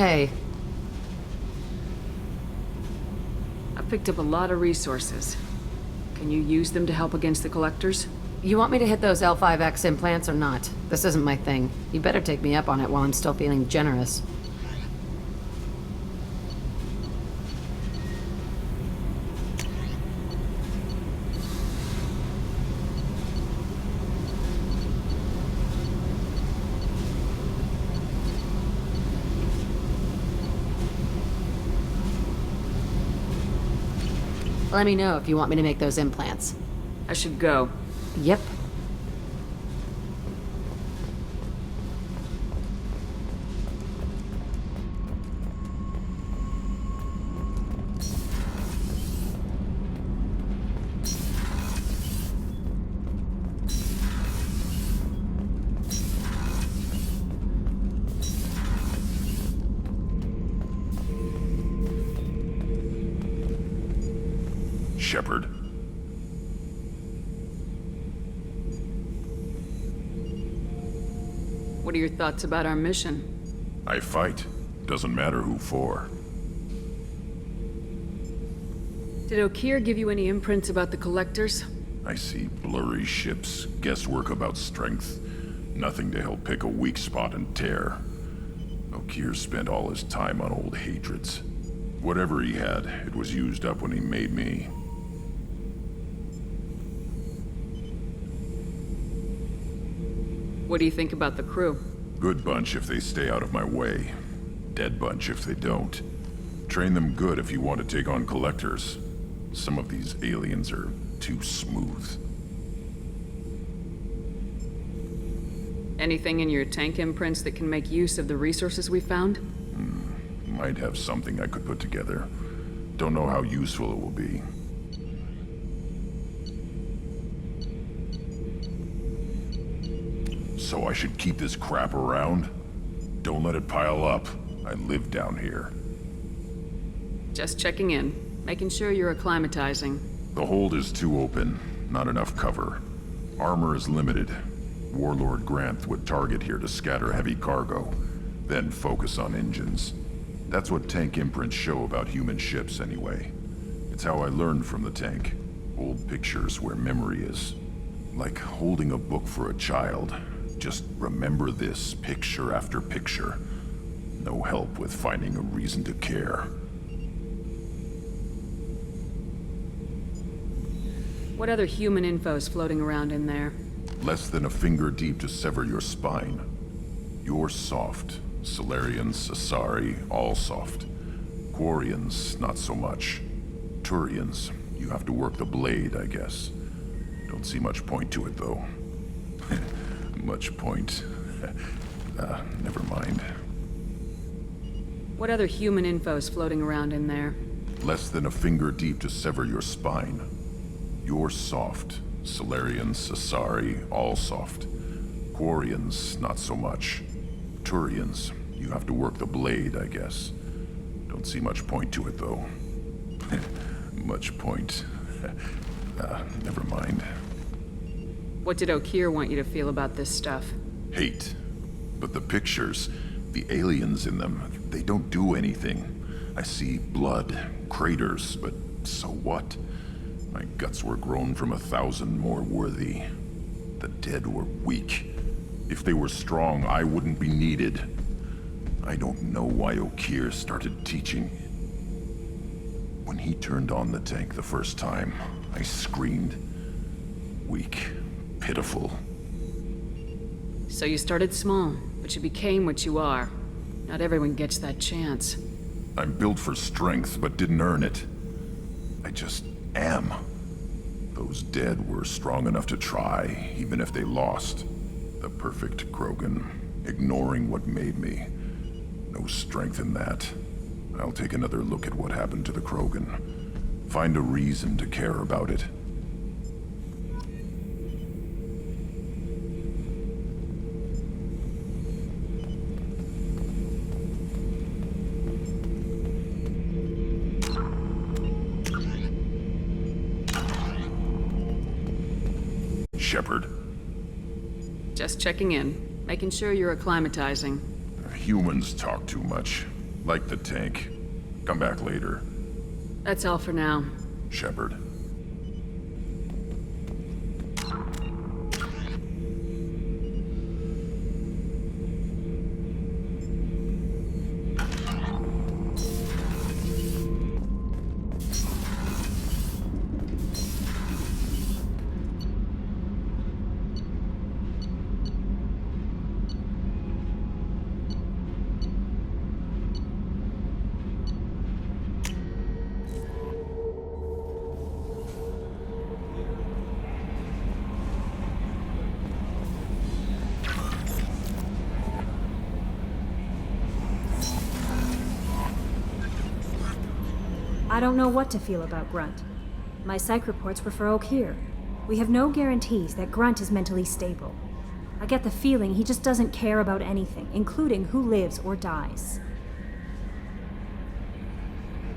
Hey. I've picked up a lot of resources. Can you use them to help against the collectors? You want me to hit those L5X implants or not? This isn't my thing. You better take me up on it while I'm still feeling generous. Let me know if you want me to make those implants. I should go. Yep. Shepard. What are your thoughts about our mission? I fight. Doesn't matter who for. Did Okeer give you any imprints about the collectors? I see blurry ships, guesswork about strength. Nothing to help pick a weak spot and tear. Okeer spent all his time on old hatreds. Whatever he had, it was used up when he made me. What do you think about the crew? Good bunch if they stay out of my way. Dead bunch if they don't. Train them good if you want to take on collectors. Some of these aliens are too smooth. Anything in your tank imprints that can make use of the resources we found? Might have something I could put together. Don't know how useful it will be. So I should keep this crap around? Don't let it pile up. I live down here. Just checking in. Making sure you're acclimatizing. The hold is too open. Not enough cover. Armor is limited. Warlord Granth would target here to scatter heavy cargo, then focus on engines. That's what tank imprints show about human ships anyway. It's how I learned from the tank. Old pictures where memory is. Like holding a book for a child. Just remember this picture after picture. No help with finding a reason to care. What other human info is floating around in there? Less than a finger deep to sever your spine. You're soft. Solarians, Asari, all soft. Quarians, not so much. Turians, you have to work the blade, I guess. Don't see much point to it, though. Much point. Never mind. What other human info is floating around in there? Less than a finger deep to sever your spine. You're soft. Solarians, Asari, all soft. Quarians, not so much. Turians, you have to work the blade, I guess. Don't see much point to it, though. Much point. Never mind. What did Okeer want you to feel about this stuff? Hate. But the pictures, the aliens in them, they don't do anything. I see blood, craters, but so what? My guts were grown from 1,000 more worthy. The dead were weak. If they were strong, I wouldn't be needed. I don't know why Okeer started teaching. When he turned on the tank the first time, I screamed. Weak. Pitiful. So you started small, but you became what you are. Not everyone gets that chance. I'm built for strength, but didn't earn it. I just am. Those dead were strong enough to try, even if they lost. The perfect Krogan, ignoring what made me. No strength in that. I'll take another look at what happened to the Krogan. Find a reason to care about it. Shepard. Just checking in. Making sure you're acclimatizing. Humans talk too much. Like the tank. Come back later, That's all for now. Shepard. I don't know what to feel about Grunt. My psych reports were for Oak here. We have no guarantees that Grunt is mentally stable. I get the feeling he just doesn't care about anything, including who lives or dies.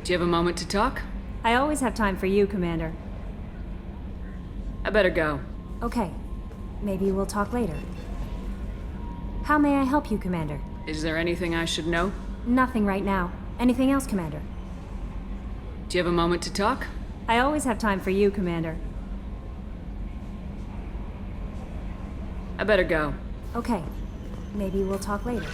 Do you have a moment to talk? I always have time for you, Commander. I better go. Okay. Maybe we'll talk later. How may I help you, Commander? Is there anything I should know? Nothing right now. Anything else, Commander? Do you have a moment to talk? I always have time for you, Commander. I better go. Okay. Maybe we'll talk later.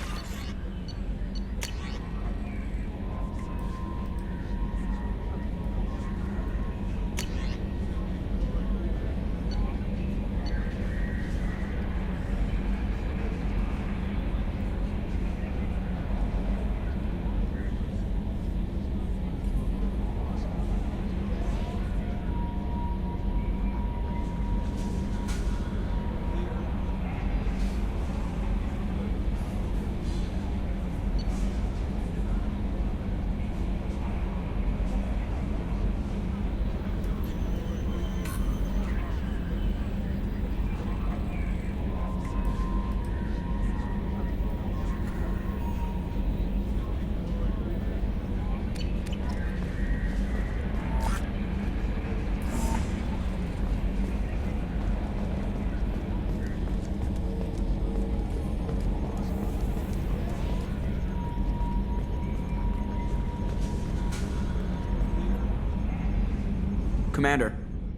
Commander.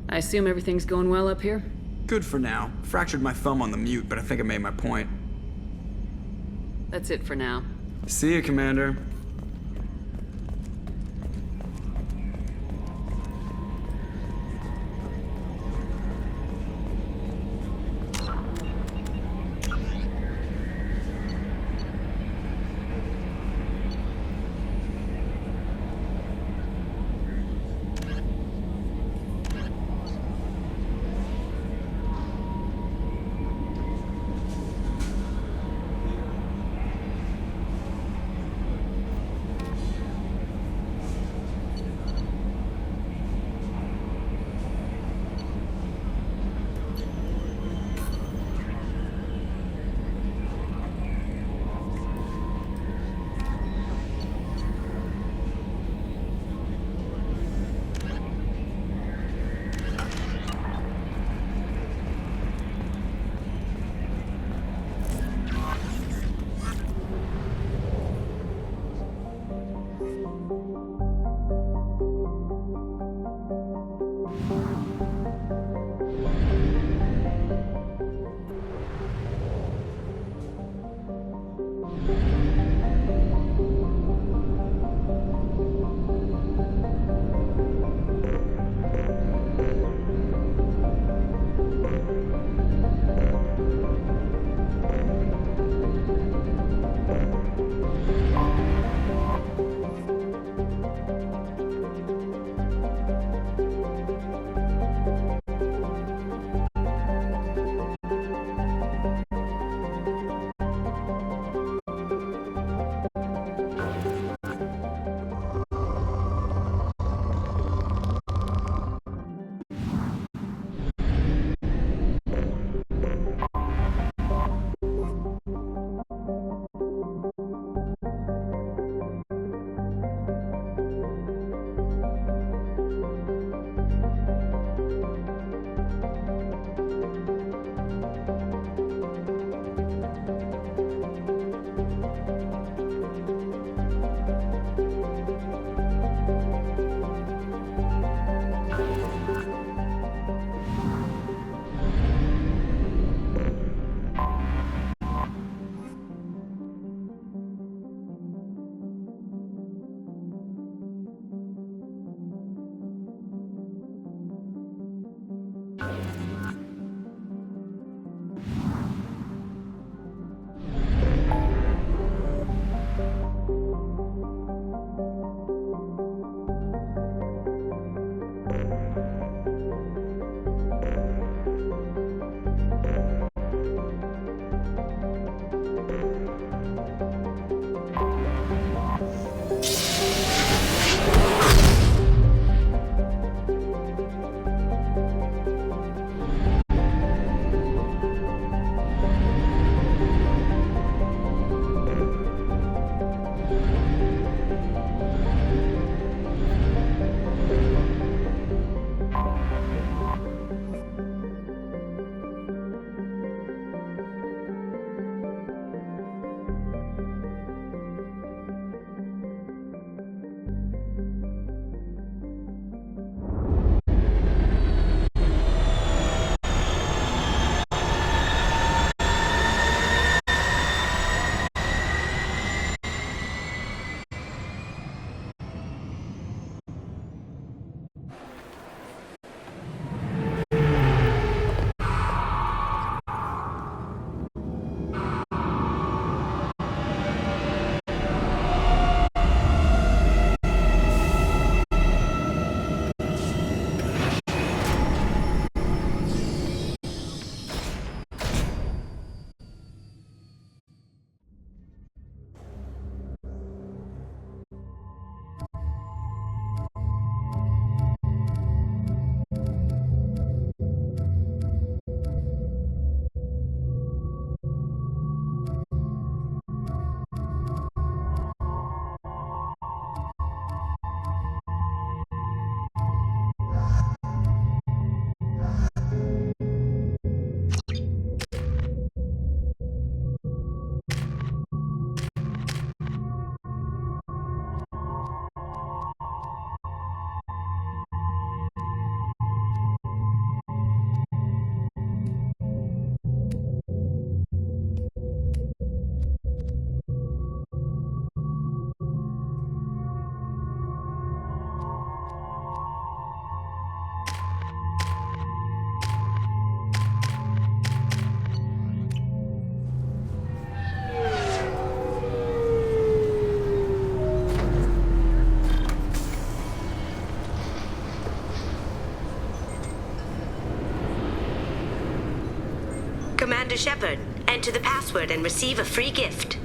I assume everything's going well up here? Good for now. Fractured my thumb on the mute, but I think I made my point. That's it for now. See you, Commander. Commander Shepard. Enter the password and receive a free gift.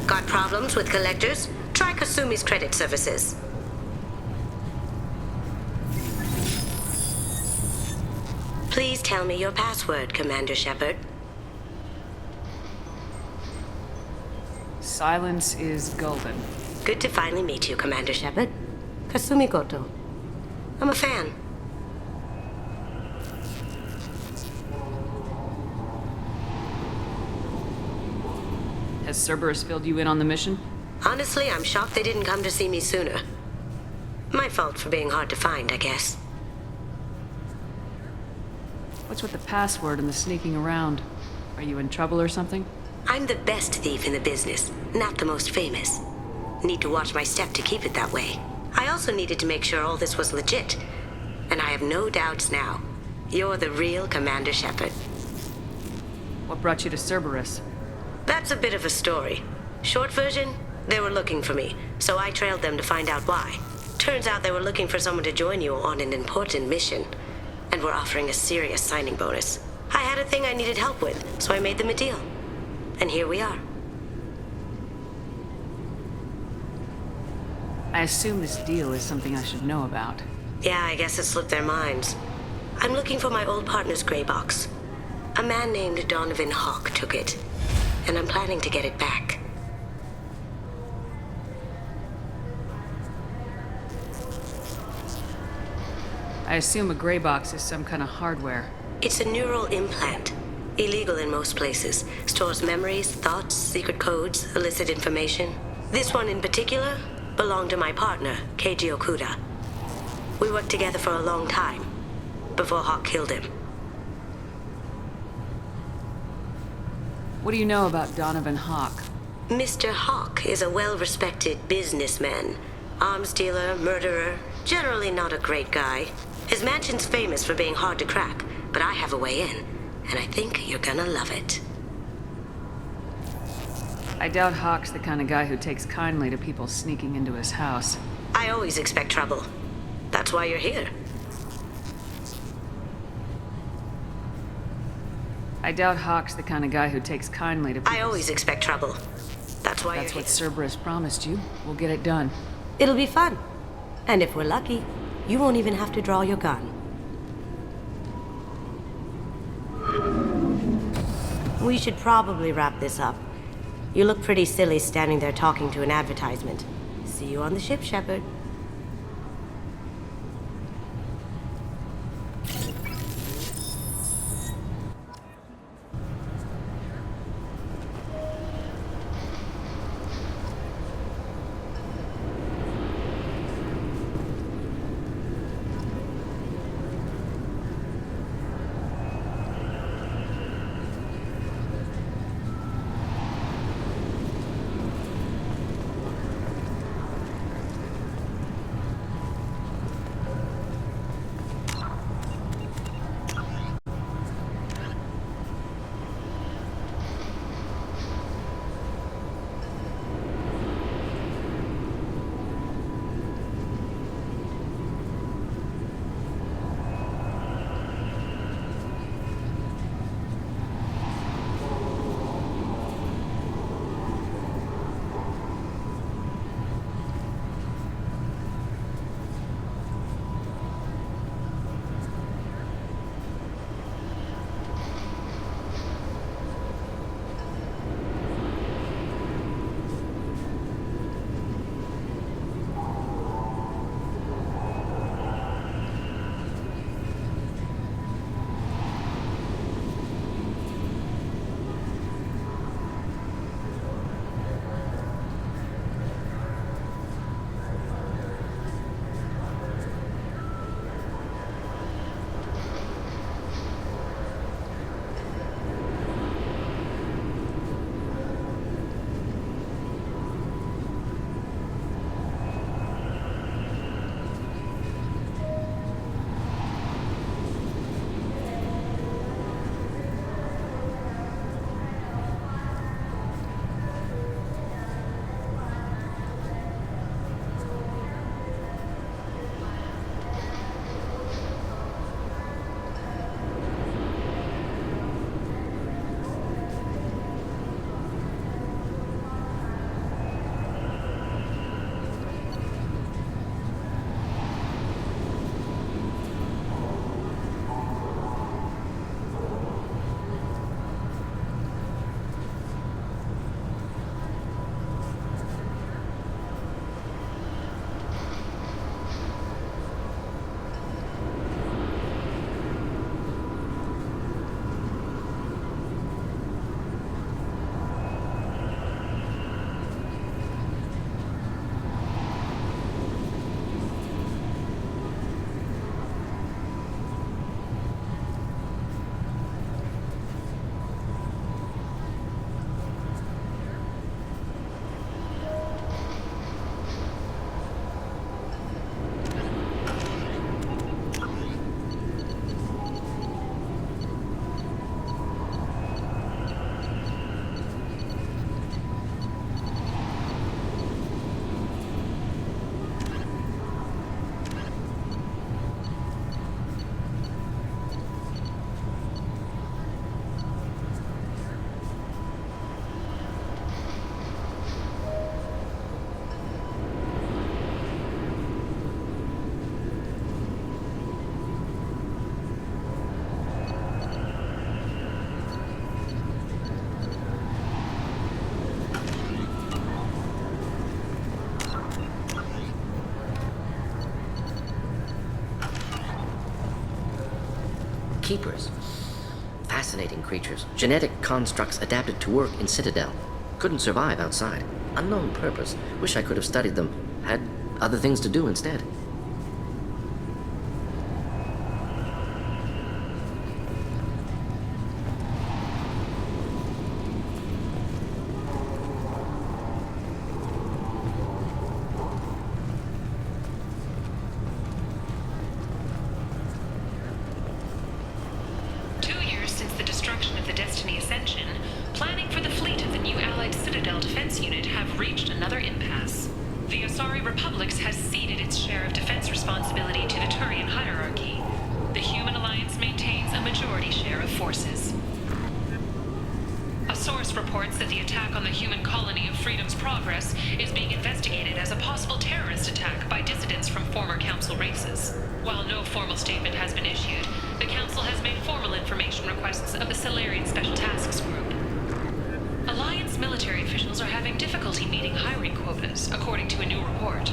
Got problems with collectors? Try Kasumi's credit services. Please tell me your password, Commander Shepard. Silence is golden. Good to finally meet you, Commander Shepard. Kasumi Goto. I'm a fan. Has Cerberus filled you in on the mission? Honestly, I'm shocked they didn't come to see me sooner. My fault for being hard to find, I guess. What's with the password and the sneaking around? Are you in trouble or something? I'm the best thief in the business, not the most famous. Need to watch my step to keep it that way. I also needed to make sure all this was legit. And I have no doubts now. You're the real Commander Shepard. What brought you to Cerberus? That's a bit of a story. Short version, they were looking for me, so I trailed them to find out why. Turns out they were looking for someone to join you on an important mission, and were offering a serious signing bonus. I had a thing I needed help with, so I made them a deal. And here we are. I assume this deal is something I should know about. Yeah, I guess it slipped their minds. I'm looking for my old partner's gray box. A man named Donovan Hawk took it, and I'm planning to get it back. I assume a gray box is some kind of hardware. It's a neural implant. Illegal in most places. Stores memories, thoughts, secret codes, illicit information. This one in particular belonged to my partner, Keiji Okuda. We worked together for a long time, before Hawk killed him. What do you know about Donovan Hawk? Mr. Hawk is a well-respected businessman. Arms dealer, murderer, generally not a great guy. His mansion's famous for being hard to crack, but I have a way in, and I think you're gonna love it. I doubt Hawk's the kind of guy who takes kindly to people sneaking into his house. I always expect trouble. That's why you're here. I doubt Hawk's the kind of guy who takes kindly to people. I always expect trouble. That's why That's you're what here. Cerberus promised you. We'll get it done. It'll be fun. And if we're lucky, you won't even have to draw your gun. We should probably wrap this up. You look pretty silly standing there talking to an advertisement. See you on the ship, Shepard. Keepers. Fascinating creatures. Genetic constructs adapted to work in Citadel. Couldn't survive outside. Unknown purpose. Wish I could have studied them. Had other things to do instead. Reports that the attack on the human colony of Freedom's Progress is being investigated as a possible terrorist attack by dissidents from former Council races. While no formal statement has been issued, the Council has made formal information requests of the Solarian Special Tasks Group. Alliance military officials are having difficulty meeting hiring quotas, according to a new report.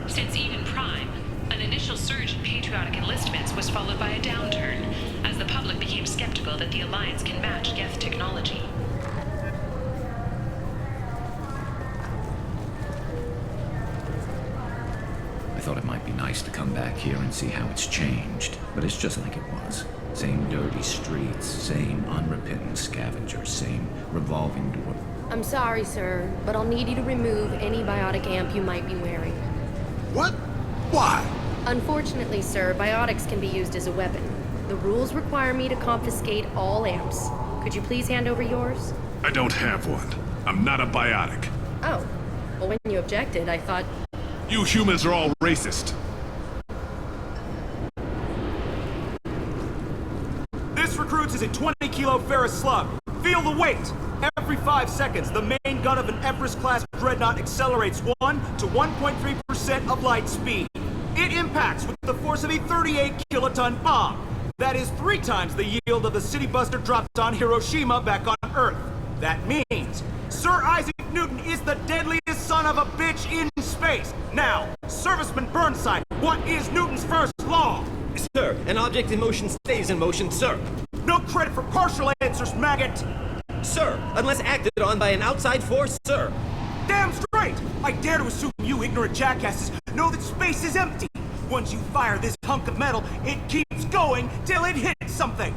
Since Eden Prime, an initial surge in patriotic enlistments was followed by a downturn, as the public became skeptical that the Alliance can match Geth technology. I thought it might be nice to come back here and see how it's changed, but it's just like it was. Same dirty streets, same unrepentant scavengers, same revolving door. I'm sorry, sir, but I'll need you to remove any biotic amp you might be wearing. What? Why? Unfortunately, sir, biotics can be used as a weapon. The rules require me to confiscate all amps. Could you please hand over yours? I don't have one. I'm not a biotic. Oh. Well, when you objected, I thought... You humans are all racist. This recruits is a 20-kilo ferrous slug. Feel the weight! Every 5 seconds, the main gun of an Everest-class dreadnought accelerates 1 to 1.3% of light speed. It impacts with the force of a 38-kiloton bomb. That is 3 times the yield of the city buster dropped on Hiroshima back on Earth. That means Sir Isaac Newton is the deadliest son of a bitch in space. Now, Serviceman Burnside, what is Newton's first law? Sir, an object in motion stays in motion, sir. No credit for partial answers, maggot! Sir, unless acted on by an outside force, sir. Damn straight! I dare to assume you ignorant jackasses know that space is empty. Once you fire this hunk of metal, it keeps going till it hits something.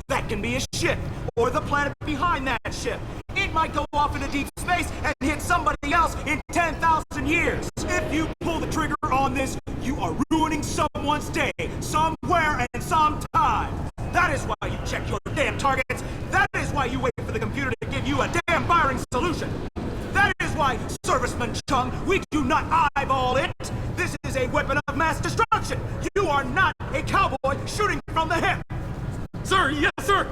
That can be a ship, or the planet behind that ship. It might go off into deep space and hit somebody else in 10,000 years. If you pull the trigger on this, you are ruining someone's day, somewhere and sometime. That is why you check your damn targets. That is why you wait for the computer to give you a damn firing solution. That is why, Serviceman Chung, we do not eyeball it. This is a weapon of mass destruction. You are not a cowboy shooting from the hip. Sir, yes, sir!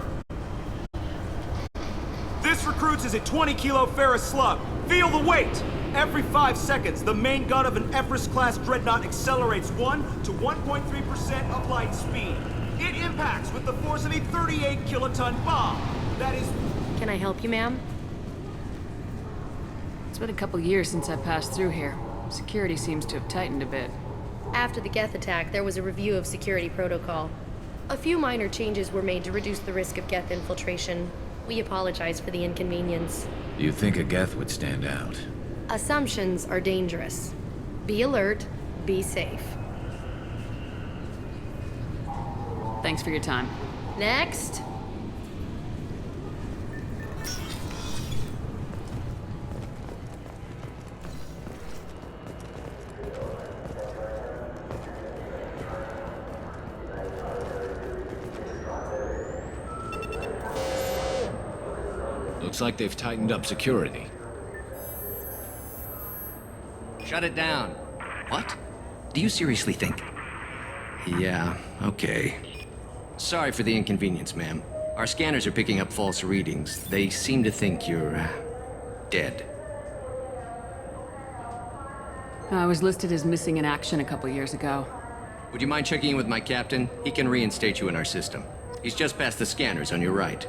This recruits is a 20-kilo ferrous slug. Feel the weight! Every 5 seconds, the main gun of an Everest-class dreadnought accelerates 1 to 1.3% of light speed. It impacts with the force of a 38-kiloton bomb. That is... Can I help you, ma'am? It's been a couple years since I passed through here. Security seems to have tightened a bit. After the Geth attack, there was a review of security protocol. A few minor changes were made to reduce the risk of Geth infiltration. We apologize for the inconvenience. Do you think a Geth would stand out? Assumptions are dangerous. Be alert, be safe. Thanks for your time. Next. Looks like they've tightened up security. Shut it down. What? Do you seriously think? Yeah, okay. Sorry for the inconvenience, ma'am. Our scanners are picking up false readings. They seem to think you're, dead. I was listed as missing in action a couple years ago. Would you mind checking in with my captain? He can reinstate you in our system. He's just past the scanners on your right.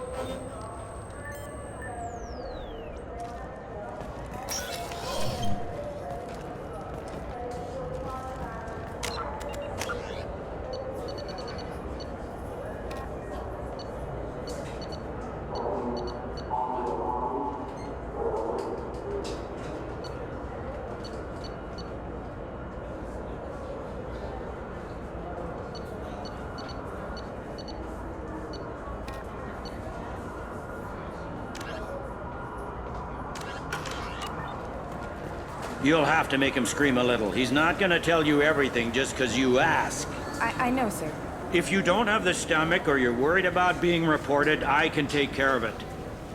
You'll have to make him scream a little. He's not gonna tell you everything just because you ask. I know, sir. If you don't have the stomach or you're worried about being reported, I can take care of it.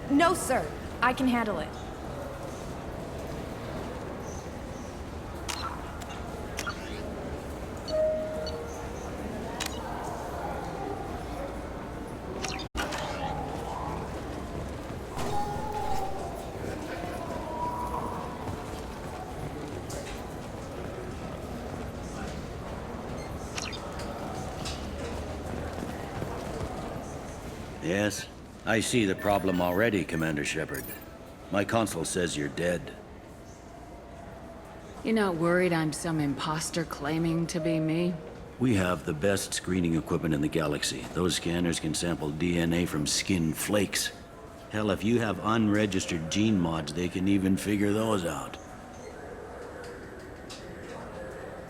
No, sir. I can handle it. Yes, I see the problem already, Commander Shepard. My console says you're dead. You're not worried I'm some imposter claiming to be me? We have the best screening equipment in the galaxy. Those scanners can sample DNA from skin flakes. Hell, if you have unregistered gene mods, they can even figure those out.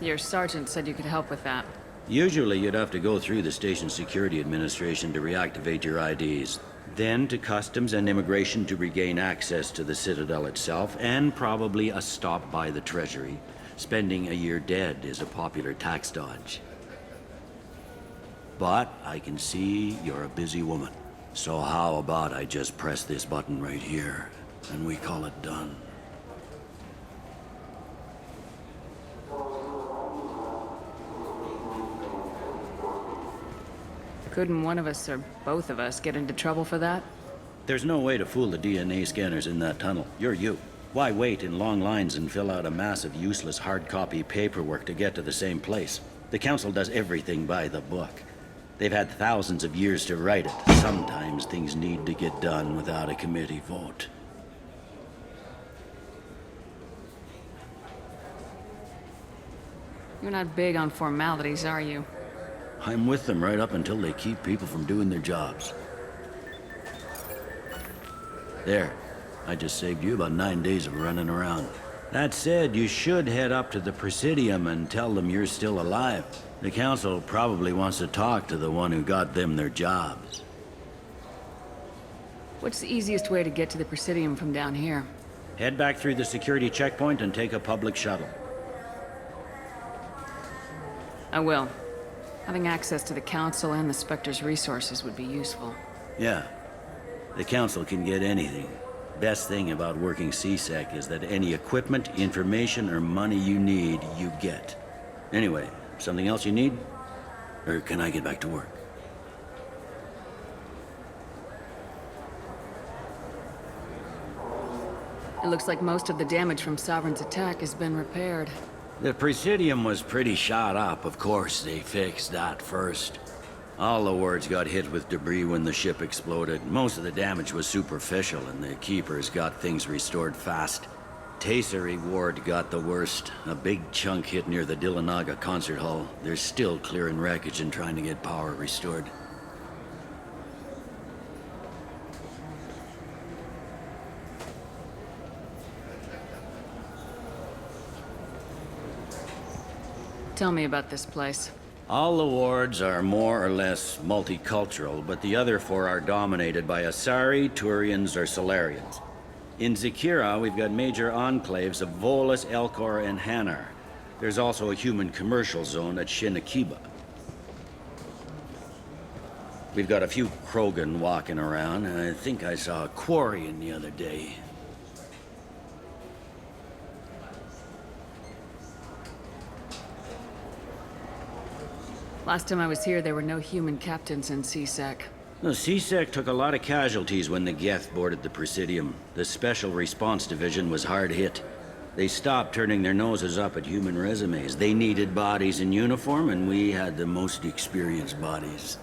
Your sergeant said you could help with that. Usually you'd have to go through the station security administration to reactivate your IDs. Then to customs and immigration to regain access to the Citadel itself, and probably a stop by the Treasury. Spending a year dead is a popular tax dodge. But I can see you're a busy woman. So how about I just press this button right here, and we call it done? Couldn't one of us or both of us get into trouble for that? There's no way to fool the DNA scanners in that tunnel. You're you. Why wait in long lines and fill out a massive useless hard copy paperwork to get to the same place? The Council does everything by the book. They've had thousands of years to write it. Sometimes things need to get done without a committee vote. You're not big on formalities, are you? I'm with them right up until they keep people from doing their jobs. There. I just saved you about 9 days of running around. That said, you should head up to the Presidium and tell them you're still alive. The Council probably wants to talk to the one who got them their jobs. What's the easiest way to get to the Presidium from down here? Head back through the security checkpoint and take a public shuttle. I will. Having access to the Council and the Spectre's resources would be useful. Yeah. The Council can get anything. Best thing about working C-Sec is that any equipment, information, or money you need, you get. Anyway, something else you need? Or can I get back to work? It looks like most of the damage from Sovereign's attack has been repaired. The Presidium was pretty shot up. Of course, they fixed that first. All the wards got hit with debris when the ship exploded. Most of the damage was superficial, and the Keepers got things restored fast. Tasery Ward got the worst. A big chunk hit near the Dillanaga concert hall. They're still clearing wreckage and trying to get power restored. Tell me about this place. All the wards are more or less multicultural, but the other four are dominated by Asari, Turians, or Solarians. In Zakira, we've got major enclaves of Volus, Elcor, and Hanar. There's also a human commercial zone at Shinakiba. We've got a few Krogan walking around, and I think I saw a Quarian the other day. Last time I was here, there were no human captains in C-Sec. The C-Sec took a lot of casualties when the Geth boarded the Presidium. The Special Response Division was hard hit. They stopped turning their noses up at human resumes. They needed bodies in uniform, and we had the most experienced bodies.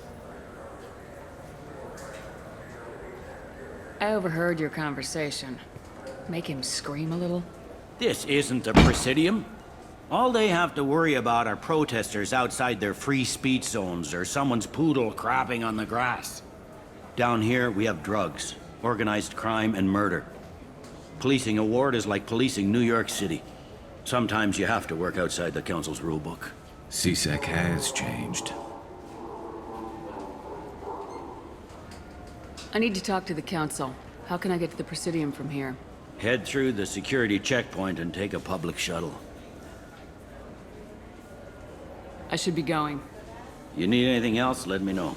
I overheard your conversation. Make him scream a little? This isn't the Presidium. All they have to worry about are protesters outside their free speech zones or someone's poodle crapping on the grass. Down here, we have drugs, organized crime, and murder. Policing a ward is like policing New York City. Sometimes you have to work outside the Council's rulebook. C-Sec has changed. I need to talk to the Council. How can I get to the Presidium from here? Head through the security checkpoint and take a public shuttle. I should be going. You need anything else, let me know.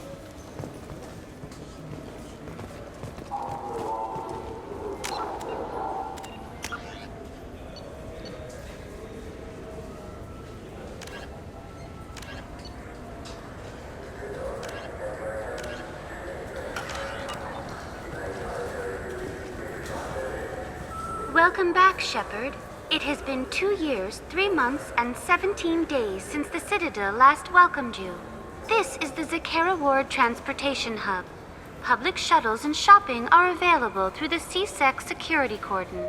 Welcome back, Shepard. It has been 2 years, 3 months, and 17 days since the Citadel last welcomed you. This is the Zakera Ward Transportation Hub. Public shuttles and shopping are available through the CSEC security cordon.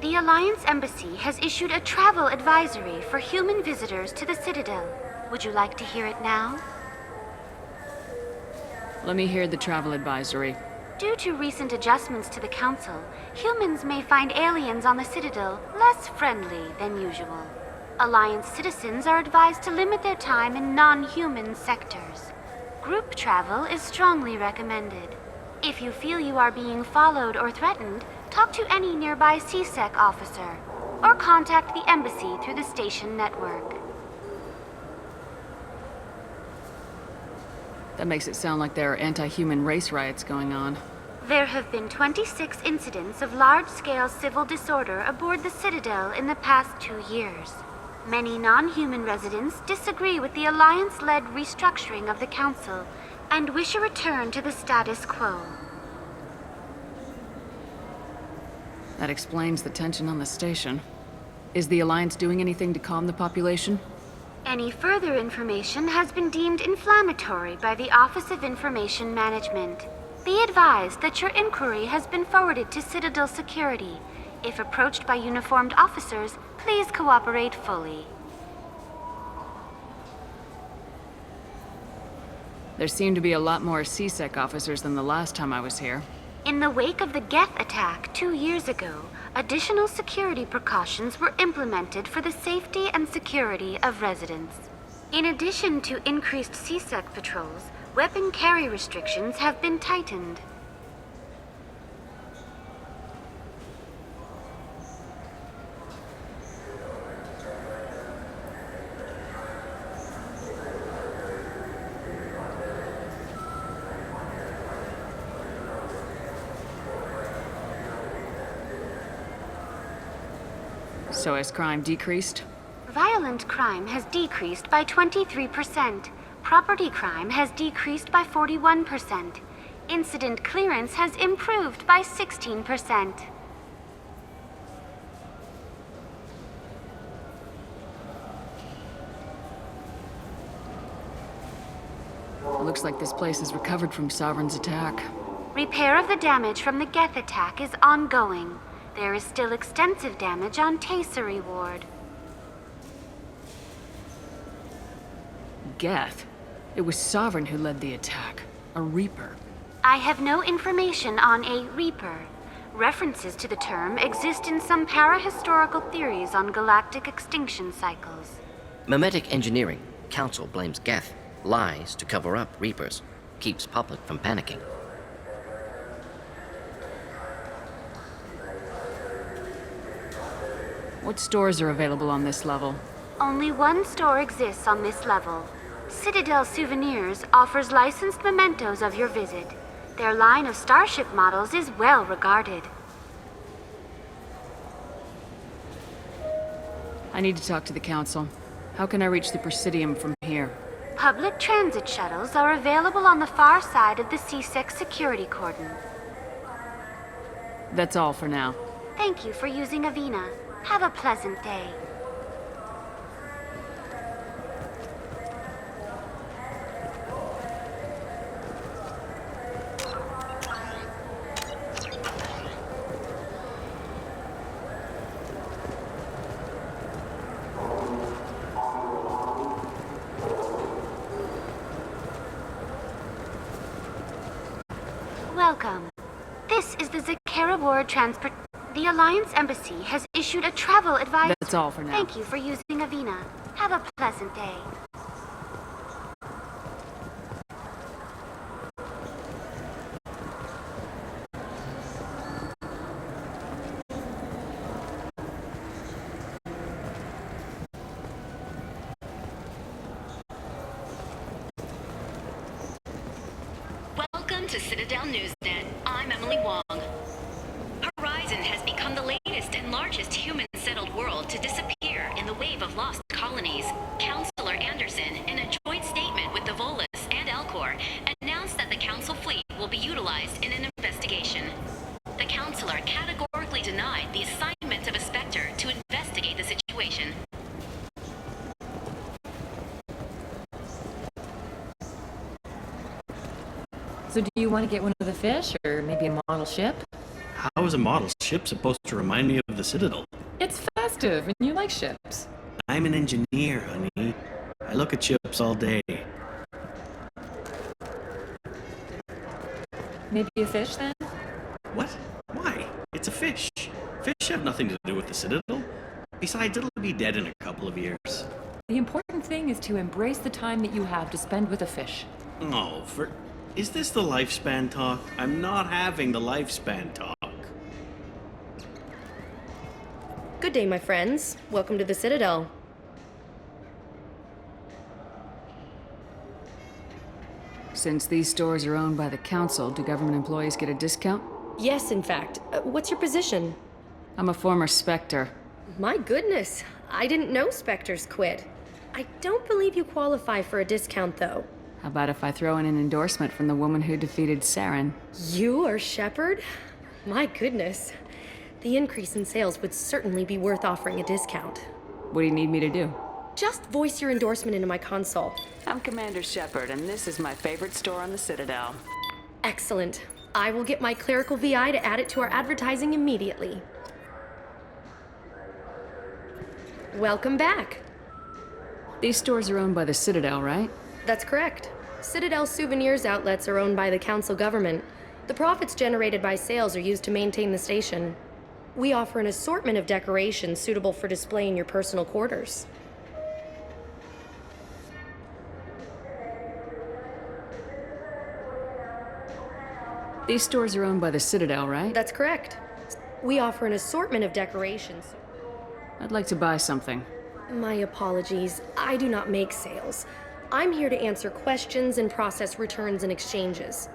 The Alliance Embassy has issued a travel advisory for human visitors to the Citadel. Would you like to hear it now? Let me hear the travel advisory. Due to recent adjustments to the Council, humans may find aliens on the Citadel less friendly than usual. Alliance citizens are advised to limit their time in non-human sectors. Group travel is strongly recommended. If you feel you are being followed or threatened, talk to any nearby CSEC officer, or contact the embassy through the station network. That makes it sound like there are anti-human race riots going on. There have been 26 incidents of large-scale civil disorder aboard the Citadel in the past 2 years. Many non-human residents disagree with the Alliance-led restructuring of the Council and wish a return to the status quo. That explains the tension on the station. Is the Alliance doing anything to calm the population? Any further information has been deemed inflammatory by the Office of Information Management. Be advised that your inquiry has been forwarded to Citadel Security. If approached by uniformed officers, please cooperate fully. There seem to be a lot more CSEC officers than the last time I was here. In the wake of the Geth attack 2 years ago, additional security precautions were implemented for the safety and security of residents. In addition to increased CSEC patrols, weapon carry restrictions have been tightened. So has crime decreased? Violent crime has decreased by 23%. Property crime has decreased by 41%. Incident clearance has improved by 16%. Looks like this place has recovered from Sovereign's attack. Repair of the damage from the Geth attack is ongoing. There is still extensive damage on Tasery Ward. Geth? It was Sovereign who led the attack. A Reaper. I have no information on a Reaper. References to the term exist in some parahistorical theories on galactic extinction cycles. Memetic engineering. Council blames Geth. Lies to cover up Reapers. Keeps public from panicking. What stores are available on this level? Only one store exists on this level. Citadel Souvenirs offers licensed mementos of your visit. Their line of starship models is well regarded. I need to talk to the Council. How can I reach the Presidium from here? Public transit shuttles are available on the far side of the CSEC security cordon. That's all for now. Thank you for using Avina. Have a pleasant day. Welcome. This is the Zakera Ward Transport. The Alliance Embassy has issued a travel advice. That's all for now. Thank you for using Avina. Have a pleasant day. Welcome to Citadel Newsnet. I'm Emily Wong. Horizon has become the latest and largest human-settled world to disappear in the wave of lost colonies. Councillor Anderson, in a joint statement with the Volus and Elcor, announced that the Council fleet will be utilized in an investigation. The Councillor categorically denied the assignment of a Spectre to investigate the situation. So do you want to get one of the fish, or maybe a model ship? How is a model ship supposed to remind me of the Citadel? It's festive, and you like ships. I'm an engineer, honey. I look at ships all day. Maybe a fish, then? What? Why? It's a fish. Fish have nothing to do with the Citadel. Besides, it'll be dead in a couple of years. The important thing is to embrace the time that you have to spend with a fish. Oh, Is this the lifespan talk? I'm not having the lifespan talk. Good day, my friends. Welcome to the Citadel. Since these stores are owned by the Council, do government employees get a discount? Yes, in fact. What's your position? I'm a former Spectre. My goodness. I didn't know Spectres quit. I don't believe you qualify for a discount, though. How about if I throw in an endorsement from the woman who defeated Saren? You are Shepard? My goodness. The increase in sales would certainly be worth offering a discount. What do you need me to do? Just voice your endorsement into my console. I'm Commander Shepard, and this is my favorite store on the Citadel. Excellent. I will get my clerical VI to add it to our advertising immediately. Welcome back. These stores are owned by the Citadel, right? That's correct. Citadel souvenirs outlets are owned by the Council government. The profits generated by sales are used to maintain the station. We offer an assortment of decorations suitable for display in your personal quarters. These stores are owned by the Citadel, right? That's correct. We offer an assortment of decorations. I'd like to buy something. My apologies. I do not make sales. I'm here to answer questions and process returns and exchanges.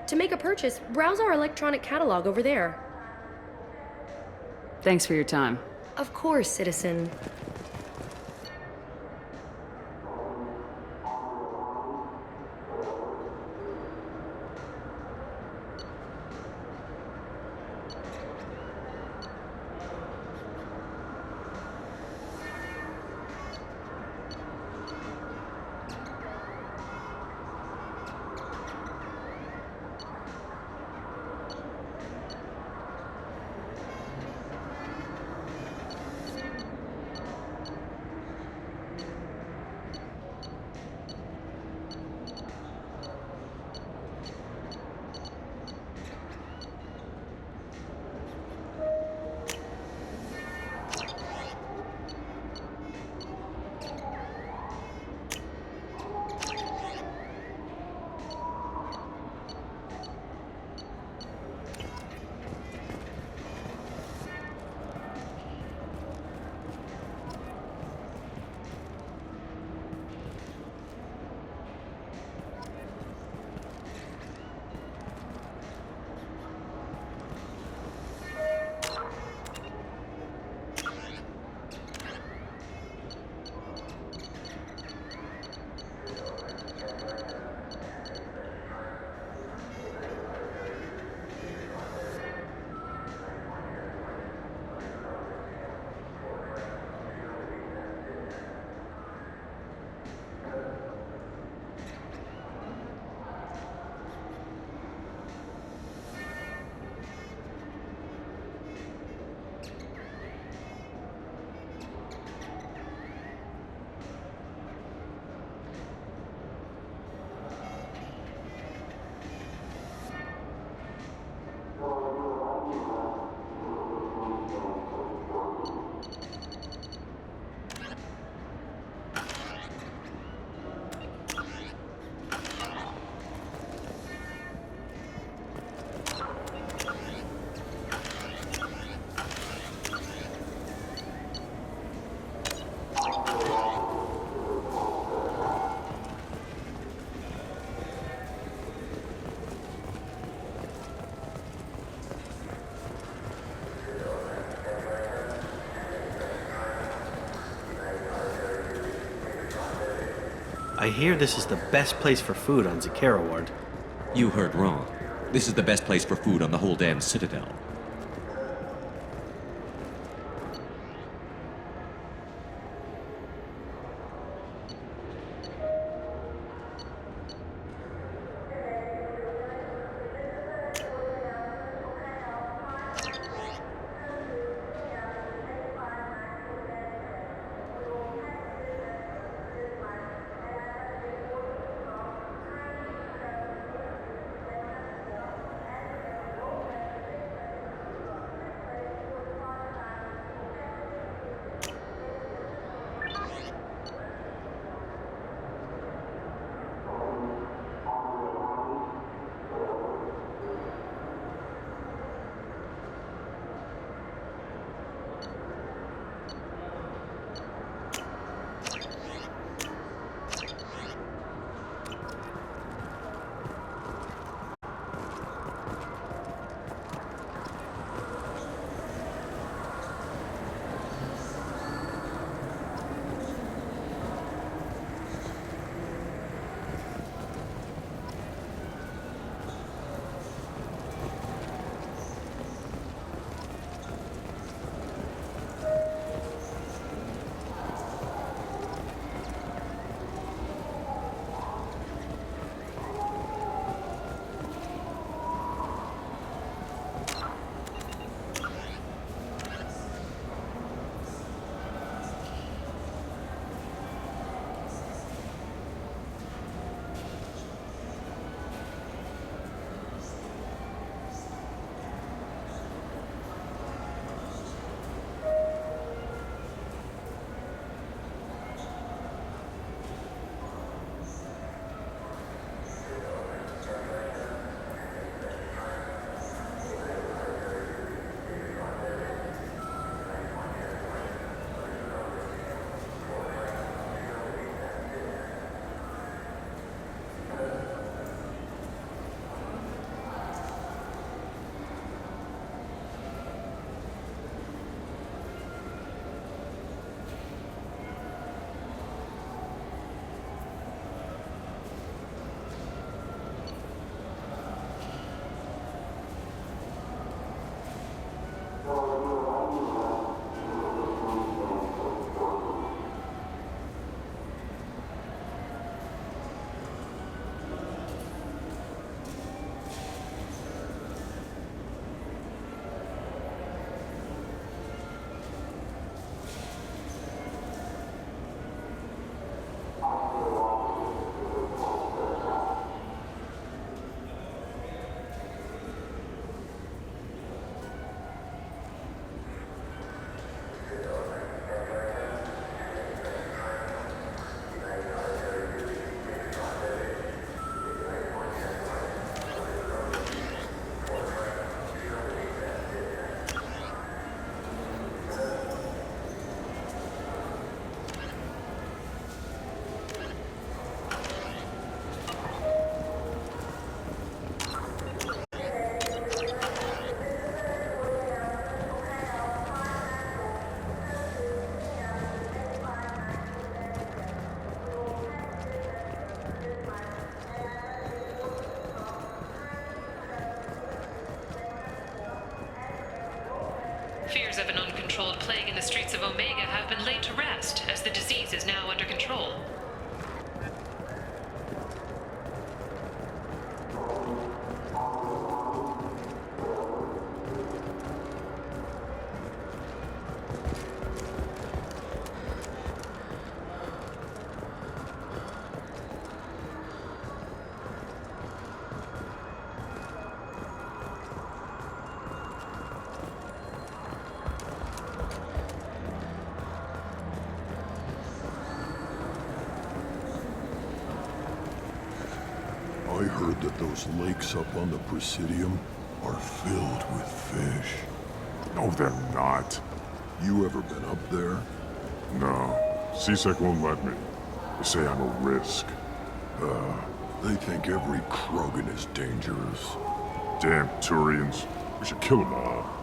To make a purchase, browse our electronic catalog over there. Thanks for your time. Of course, citizen. I hear this is the best place for food on Zakera Ward. You heard wrong. This is the best place for food on the whole damn Citadel. Fears of an uncontrolled plague in the streets of Omega have been laid to rest, as the disease is now under control. I heard that those lakes up on the Presidium are filled with fish. No, they're not. You ever been up there? No. CSEC won't let me. They say I'm a risk. They think every Krogan is dangerous. Damn Turians. We should kill them all.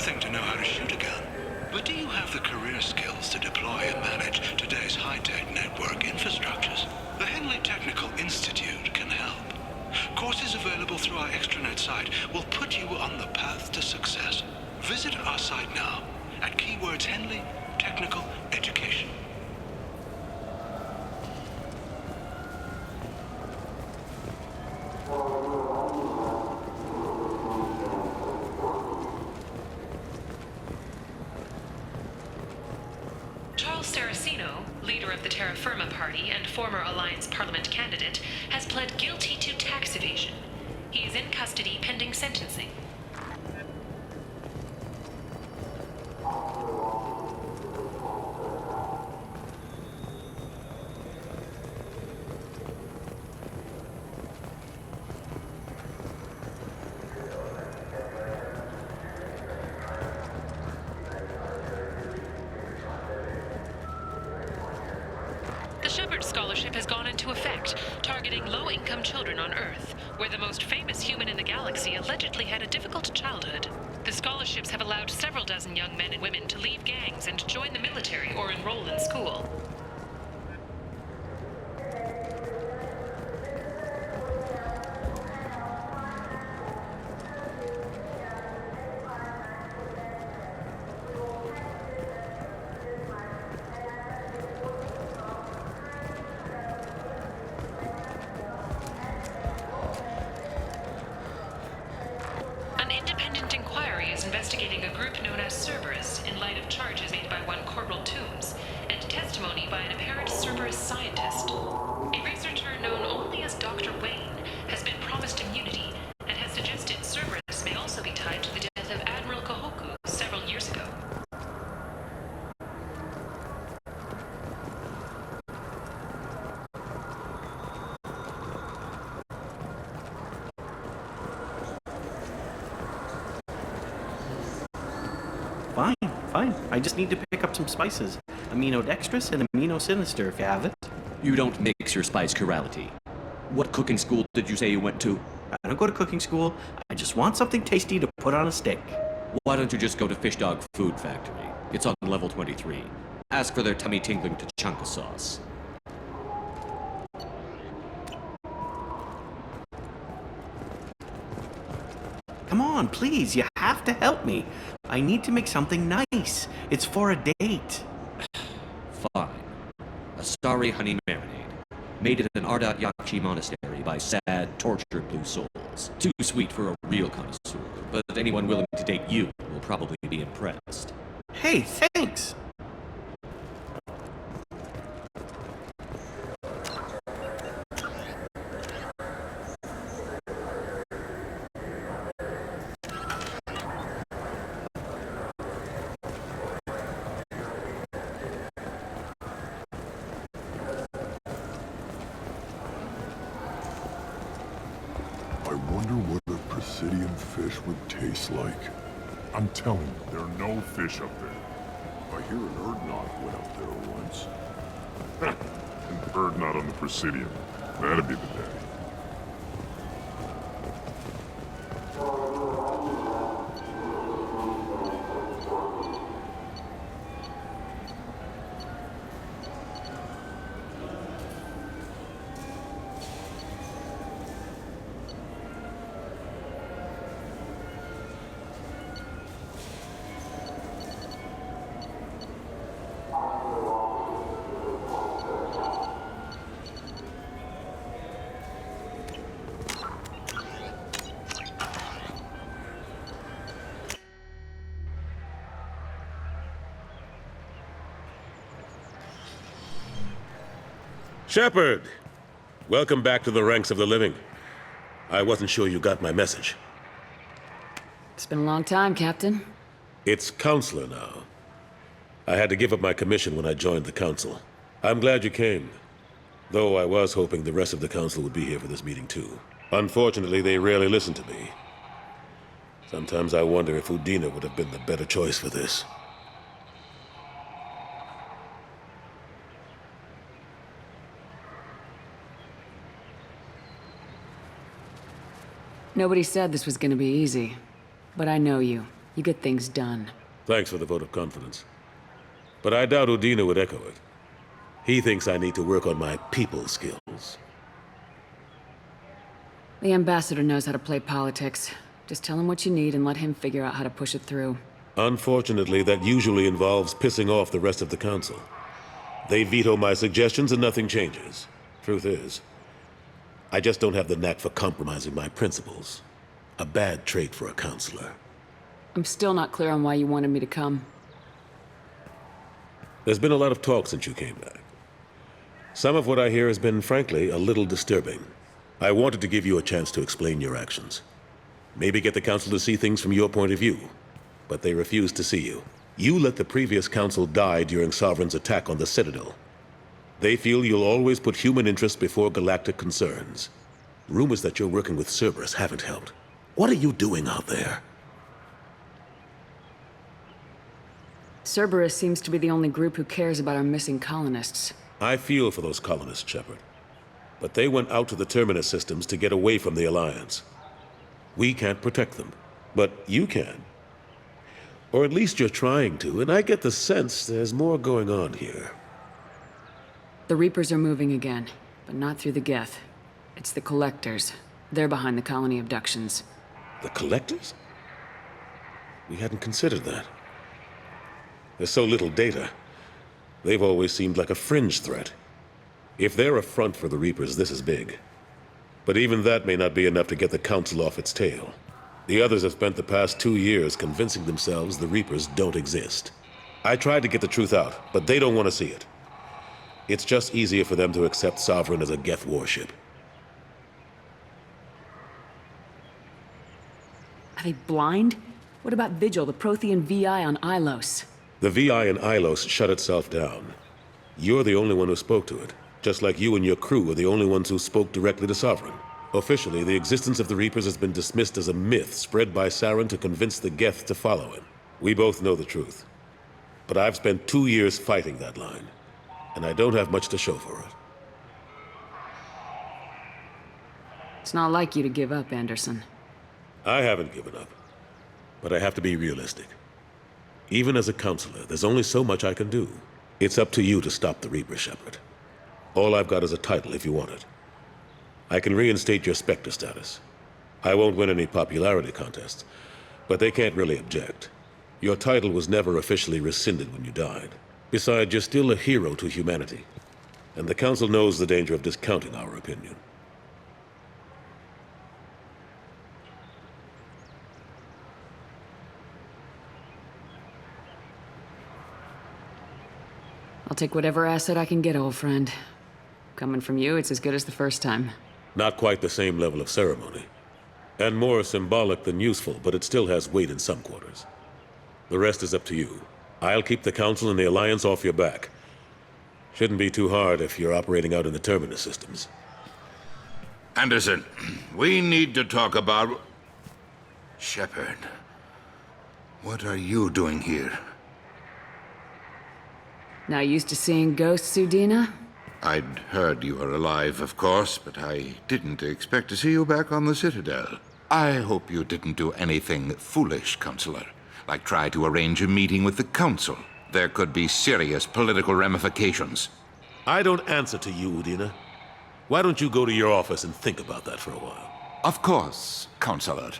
thing to know how to shoot a gun, but do you have the career skills to deploy and manage today's high-tech network infrastructures? The Henley Technical Institute can help. Courses available through our extranet site will put you on the path to success. Visit our site now at keywords Henley Technical Education. Leader of the Terra Firma Party and former Alliance Parliament candidate, has pled guilty to tax evasion. He is in custody pending sentencing. Scholarship has gone into effect, targeting low-income children on Earth, where the most famous human in the galaxy allegedly had a difficult childhood. The scholarships have allowed several dozen young men and women to leave gangs and join the military or enroll in school. Investigating a group known as Cerberus in light of charges made by one Corporal Toombs and testimony by an apparent Cerberus scientist. A researcher known only as Dr. Wayne has been promised immunity and has suggested Cerberus may also be tied to the death of Admiral Kahoku several years ago. Fine. I just need to pick up some spices. Aminodextrous and aminosinister, if you have it. You don't mix your spice chirality. What cooking school did you say you went to? I don't go to cooking school. I just want something tasty to put on a steak. Why don't you just go to Fish Dog Food Factory? It's on level 23. Ask for their tummy-tingling tachanka sauce. Come on, please, you have to help me. I need to make something nice. It's for a date. Fine. A starry honey marinade. Made at an Ardat Yakshi monastery by sad, tortured blue souls. Too sweet for a real connoisseur, but anyone willing to date you will probably be impressed. Hey, thanks! Fish would taste like. I'm telling you, there are no fish up there. I hear an Erdnot went up there once. An Erdnot on the Presidium. That'd be the day. Shepard! Welcome back to the ranks of the living. I wasn't sure you got my message. It's been a long time, Captain. It's Counselor now. I had to give up my commission when I joined the Council. I'm glad you came, though I was hoping the rest of the Council would be here for this meeting too. Unfortunately, they rarely listen to me. Sometimes I wonder if Udina would have been the better choice for this. Nobody said this was gonna be easy, but I know you. You get things done. Thanks for the vote of confidence. But I doubt Udina would echo it. He thinks I need to work on my people skills. The ambassador knows how to play politics. Just tell him what you need and let him figure out how to push it through. Unfortunately, that usually involves pissing off the rest of the council. They veto my suggestions and nothing changes. Truth is, I just don't have the knack for compromising my principles. A bad trait for a counselor. I'm still not clear on why you wanted me to come. There's been a lot of talk since you came back. Some of what I hear has been, frankly, a little disturbing. I wanted to give you a chance to explain your actions. Maybe get the council to see things from your point of view. But they refused to see you. You let the previous council die during Sovereign's attack on the Citadel. They feel you'll always put human interests before galactic concerns. Rumors that you're working with Cerberus haven't helped. What are you doing out there? Cerberus seems to be the only group who cares about our missing colonists. I feel for those colonists, Shepard. But they went out to the Terminus systems to get away from the Alliance. We can't protect them, but you can. Or at least you're trying to, and I get the sense there's more going on here. The Reapers are moving again, but not through the Geth. It's the Collectors. They're behind the colony abductions. The Collectors? We hadn't considered that. There's so little data. They've always seemed like a fringe threat. If they're a front for the Reapers, this is big. But even that may not be enough to get the Council off its tail. The others have spent the past 2 years convincing themselves the Reapers don't exist. I tried to get the truth out, but they don't want to see it. It's just easier for them to accept Sovereign as a Geth warship. Are they blind? What about Vigil, the Prothean VI on Ilos? The VI in Ilos shut itself down. You're the only one who spoke to it, just like you and your crew are the only ones who spoke directly to Sovereign. Officially, the existence of the Reapers has been dismissed as a myth spread by Saren to convince the Geth to follow him. We both know the truth. But I've spent 2 years fighting that line, and I don't have much to show for it. It's not like you to give up, Anderson. I haven't given up, but I have to be realistic. Even as a counselor, there's only so much I can do. It's up to you to stop the Reaper, Shepard. All I've got is a title if you want it. I can reinstate your Spectre status. I won't win any popularity contests, but they can't really object. Your title was never officially rescinded when you died. Besides, you're still a hero to humanity, and the Council knows the danger of discounting our opinion. I'll take whatever asset I can get, old friend. Coming from you, it's as good as the first time. Not quite the same level of ceremony. And more symbolic than useful, but it still has weight in some quarters. The rest is up to you. I'll keep the Council and the Alliance off your back. Shouldn't be too hard if you're operating out in the Terminus systems. Anderson, we need to talk about... Shepard, what are you doing here? Not used to seeing ghosts, Udina? I'd heard you were alive, of course, but I didn't expect to see you back on the Citadel. I hope you didn't do anything foolish, Counselor, like try to arrange a meeting with the Council. There could be serious political ramifications. I don't answer to you, Udina. Why don't you go to your office and think about that for a while? Of course, Counselor.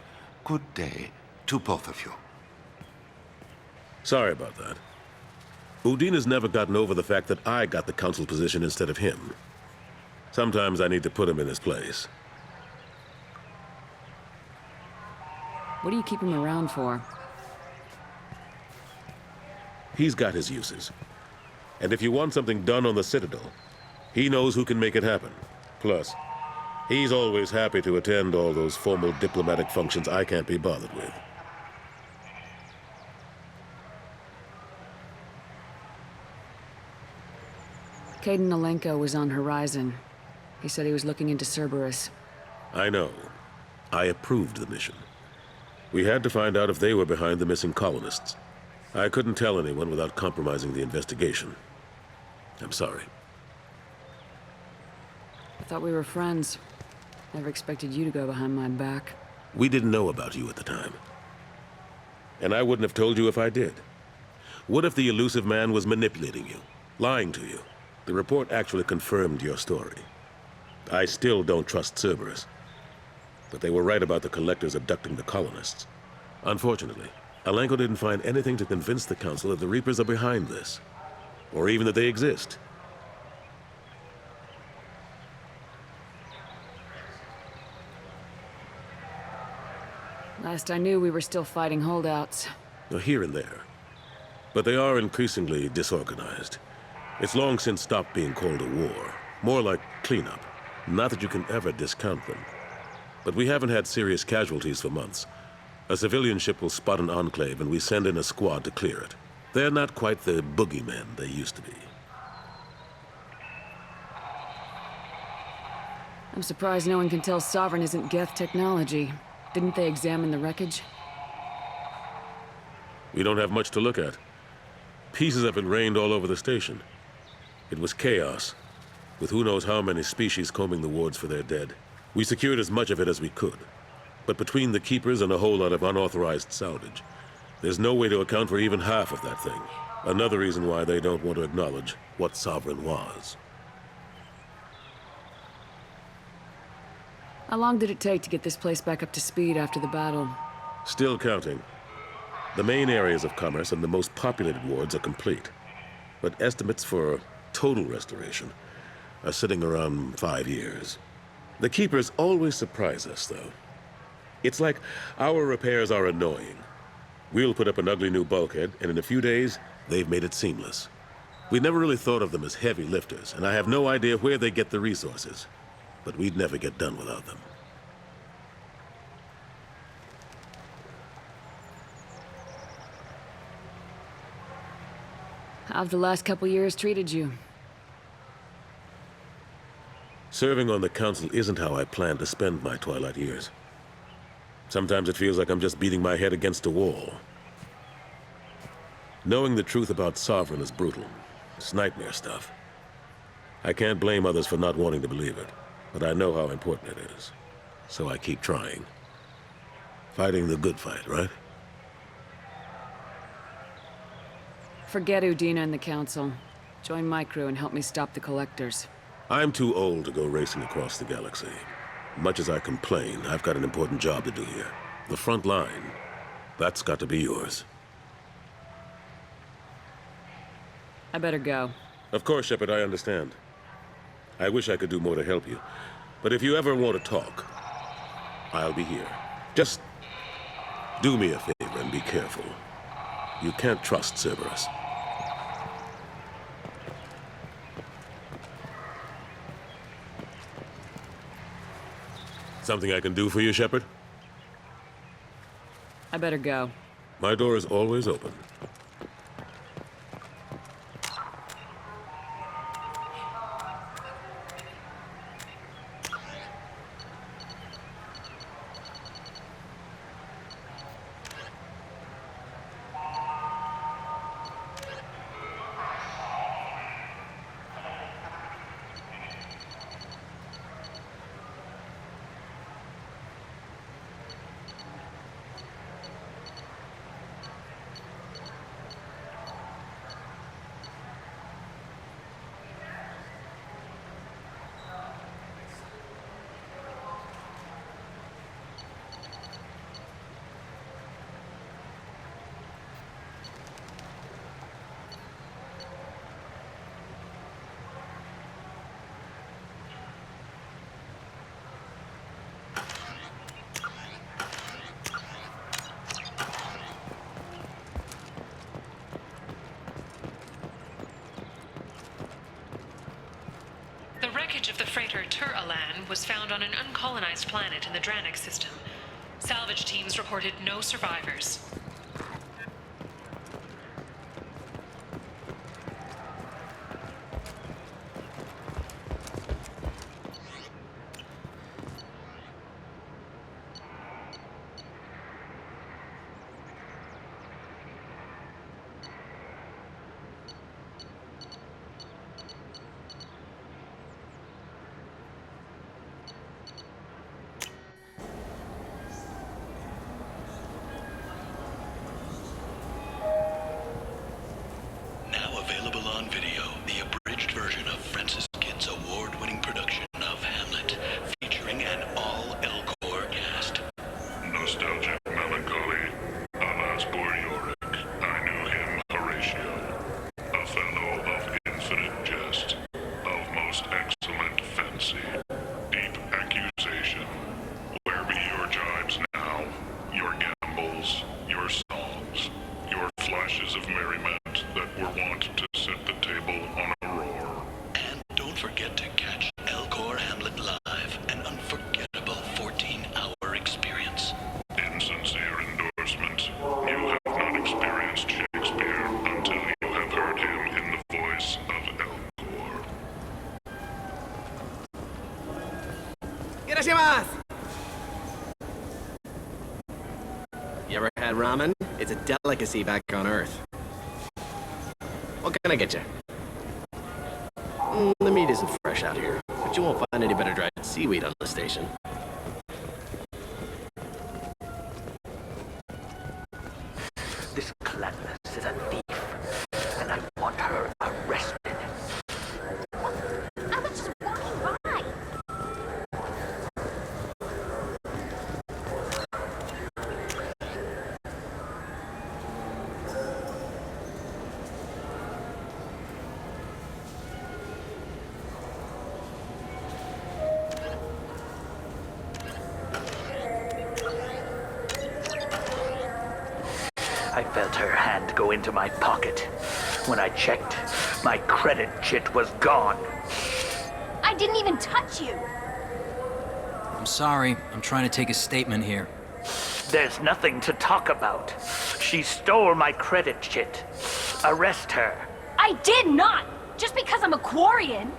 Good day to both of you. Sorry about that. Udina's never gotten over the fact that I got the Council position instead of him. Sometimes I need to put him in his place. What do you keep him around for? He's got his uses. And if you want something done on the Citadel, he knows who can make it happen. Plus, he's always happy to attend all those formal diplomatic functions I can't be bothered with. Caden Alenko was on Horizon. He said he was looking into Cerberus. I know. I approved the mission. We had to find out if they were behind the missing colonists. I couldn't tell anyone without compromising the investigation. I'm sorry. I thought we were friends. Never expected you to go behind my back. We didn't know about you at the time. And I wouldn't have told you if I did. What if the elusive man was manipulating you, lying to you? The report actually confirmed your story. I still don't trust Cerberus. But they were right about the collectors abducting the colonists. Unfortunately, Alenko didn't find anything to convince the Council that the Reapers are behind this. Or even that they exist. Last I knew, we were still fighting holdouts. Here and there. But they are increasingly disorganized. It's long since stopped being called a war. More like cleanup. Not that you can ever discount them. But we haven't had serious casualties for months. A civilian ship will spot an enclave and we send in a squad to clear it. They're not quite the boogeymen they used to be. I'm surprised no one can tell Sovereign isn't Geth technology. Didn't they examine the wreckage? We don't have much to look at. Pieces of it rained all over the station. It was chaos, with who knows how many species combing the wards for their dead. We secured as much of it as we could. But between the Keepers and a whole lot of unauthorized salvage, there's no way to account for even half of that thing. Another reason why they don't want to acknowledge what Sovereign was. How long did it take to get this place back up to speed after the battle? Still counting. The main areas of commerce and the most populated wards are complete. But estimates for total restoration are sitting around 5 years. The Keepers always surprise us, though. It's like our repairs are annoying. We'll put up an ugly new bulkhead, and in a few days, they've made it seamless. We never really thought of them as heavy lifters, and I have no idea where they get the resources. But we'd never get done without them. How've the last couple years treated you? Serving on the Council isn't how I planned to spend my twilight years. Sometimes it feels like I'm just beating my head against a wall. Knowing the truth about Sovereign is brutal. It's nightmare stuff. I can't blame others for not wanting to believe it, but I know how important it is. So I keep trying. Fighting the good fight, right? Forget Udina and the Council. Join my crew and help me stop the Collectors. I'm too old to go racing across the galaxy. Much as I complain, I've got an important job to do here. The front line, that's got to be yours. I better go. Of course, Shepard, I understand. I wish I could do more to help you. But if you ever want to talk, I'll be here. Just do me a favor and be careful. You can't trust Cerberus. Something I can do for you, Shepard? I better go. My door is always open. The wreckage of the freighter Tur-Alan was found on an uncolonized planet in the Dranik system. Salvage teams reported no survivors. You ever had ramen? It's a delicacy back on Earth. What can I get you? The meat isn't fresh out here, but you won't find any better dried seaweed on the station. This Clanless is a thief, and I want her arrested. I was just walking by. I felt her hand go into my pocket. When I checked, my credit chit was gone. I didn't even touch you. I'm sorry. I'm trying to take a statement here. There's nothing to talk about. She stole my credit chit. Arrest her. I did not! Just because I'm a Quarian.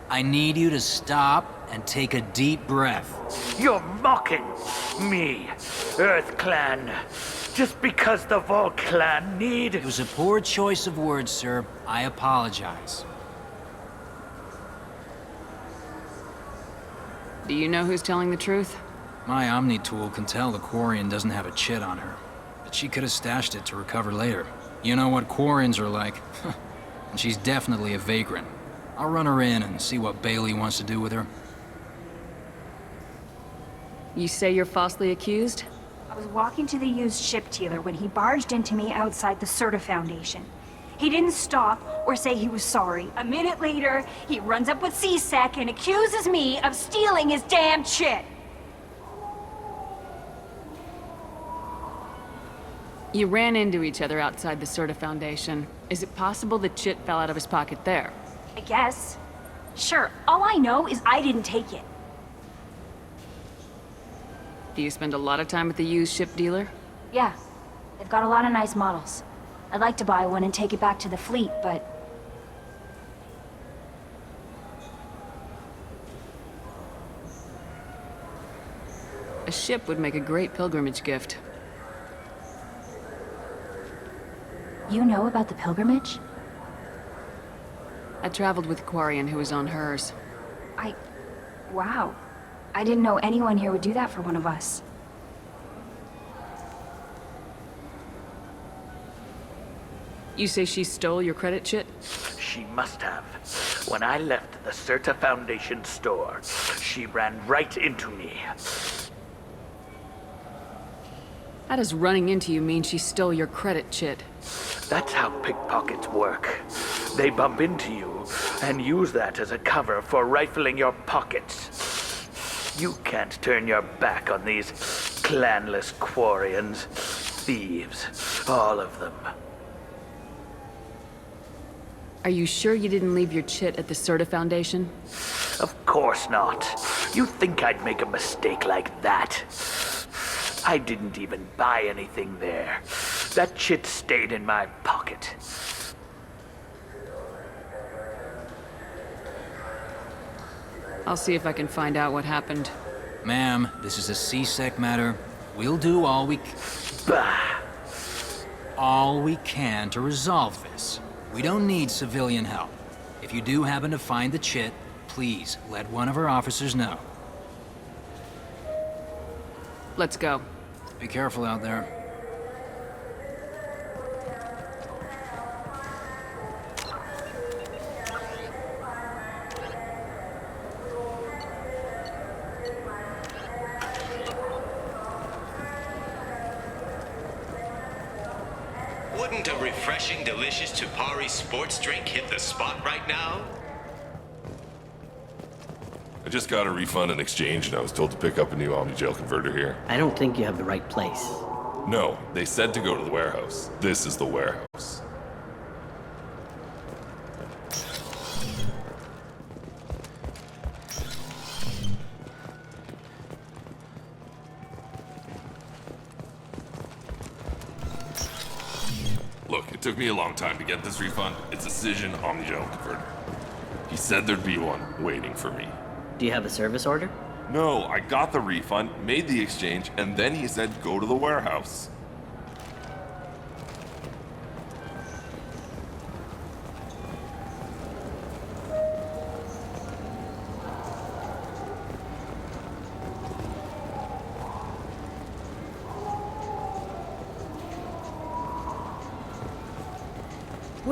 I need you to stop and take a deep breath. You're mocking me, Earth Clan. Just because the Vol Clan need... It was a poor choice of words, sir. I apologize. Do you know who's telling the truth? My Omni tool can tell the Quarian doesn't have a chit on her, but she could have stashed it to recover later. You know what Quarians are like. And she's definitely a vagrant. I'll run her in and see what Bailey wants to do with her. You say you're falsely accused? I was walking to the used ship dealer when he barged into me outside the Serta Foundation. He didn't stop or say he was sorry. A minute later, he runs up with C-Sec and accuses me of stealing his damn chit. You ran into each other outside the Serta Foundation. Is it possible the chit fell out of his pocket there? I guess. Sure, all I know is I didn't take it. Do you spend a lot of time at the used ship dealer? Yeah, they've got a lot of nice models. I'd like to buy one and take it back to the fleet, but... A ship would make a great pilgrimage gift. You know about the pilgrimage? I traveled with a Quarian who was on hers. Wow. I didn't know anyone here would do that for one of us. You say she stole your credit chit? She must have. When I left the Serta Foundation store, she ran right into me. How does running into you mean she stole your credit chit? That's how pickpockets work. They bump into you and use that as a cover for rifling your pockets. You can't turn your back on these clanless Quarians. Thieves, all of them. Are you sure you didn't leave your chit at the Serta Foundation? Of course not. You think I'd make a mistake like that? I didn't even buy anything there. That chit stayed in my pocket. I'll see if I can find out what happened. Ma'am, this is a C-Sec matter. We'll do all we can to resolve this. We don't need civilian help. If you do happen to find the chit, please let one of our officers know. Let's go. Be careful out there. Wouldn't a refreshing, delicious Tupari sports drink hit the spot right now? I just got a refund and exchange, and I was told to pick up a new Omni-Jail converter here. I don't think you have the right place. No, they said to go to the warehouse. This is the warehouse. Look, it took me a long time to get this refund. It's a Cision Omni-Jail converter. He said there'd be one waiting for me. Do you have a service order? No, I got the refund, made the exchange, and then he said go to the warehouse.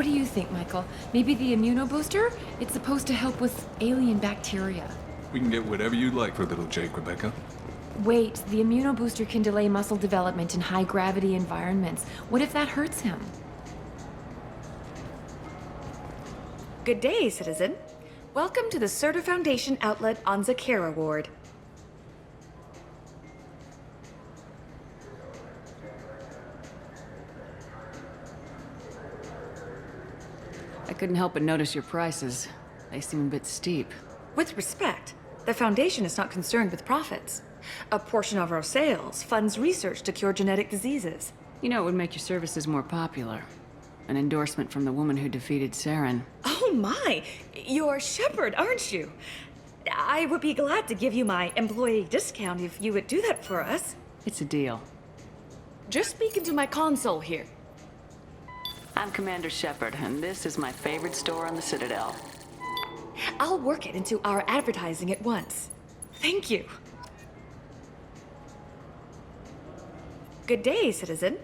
What do you think, Michael? Maybe the immunobooster? It's supposed to help with alien bacteria. We can get whatever you'd like for little Jake, Rebecca. Wait, the immunobooster can delay muscle development in high-gravity environments. What if that hurts him? Good day, citizen. Welcome to the Serta Foundation outlet on Zakera Ward. I couldn't help but notice your prices. They seem a bit steep. With respect, the Foundation is not concerned with profits. A portion of our sales funds research to cure genetic diseases. You know, it would make your services more popular. An endorsement from the woman who defeated Saren. Oh my! You're Shepard, aren't you? I would be glad to give you my employee discount if you would do that for us. It's a deal. Just speak into my console here. I'm Commander Shepard, and this is my favorite store on the Citadel. I'll work it into our advertising at once. Thank you. Good day, citizen.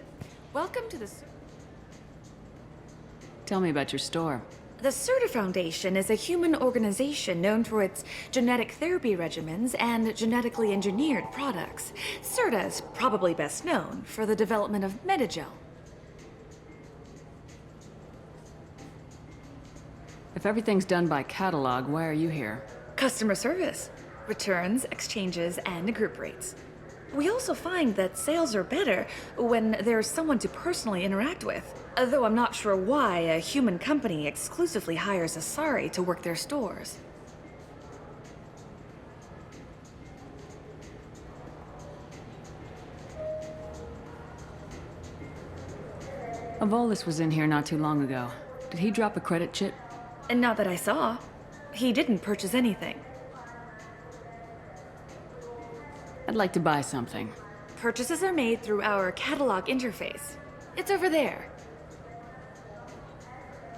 Welcome to the... Tell me about your store. The Serta Foundation is a human organization known for its genetic therapy regimens and genetically engineered products. Serta is probably best known for the development of Metagel. If everything's done by catalog, why are you here? Customer service, returns, exchanges, and group rates. We also find that sales are better when there's someone to personally interact with. Though I'm not sure why a human company exclusively hires Asari to work their stores. Avolis was in here not too long ago. Did he drop a credit chip? And not that I saw. He didn't purchase anything. I'd like to buy something. Purchases are made through our catalog interface. It's over there.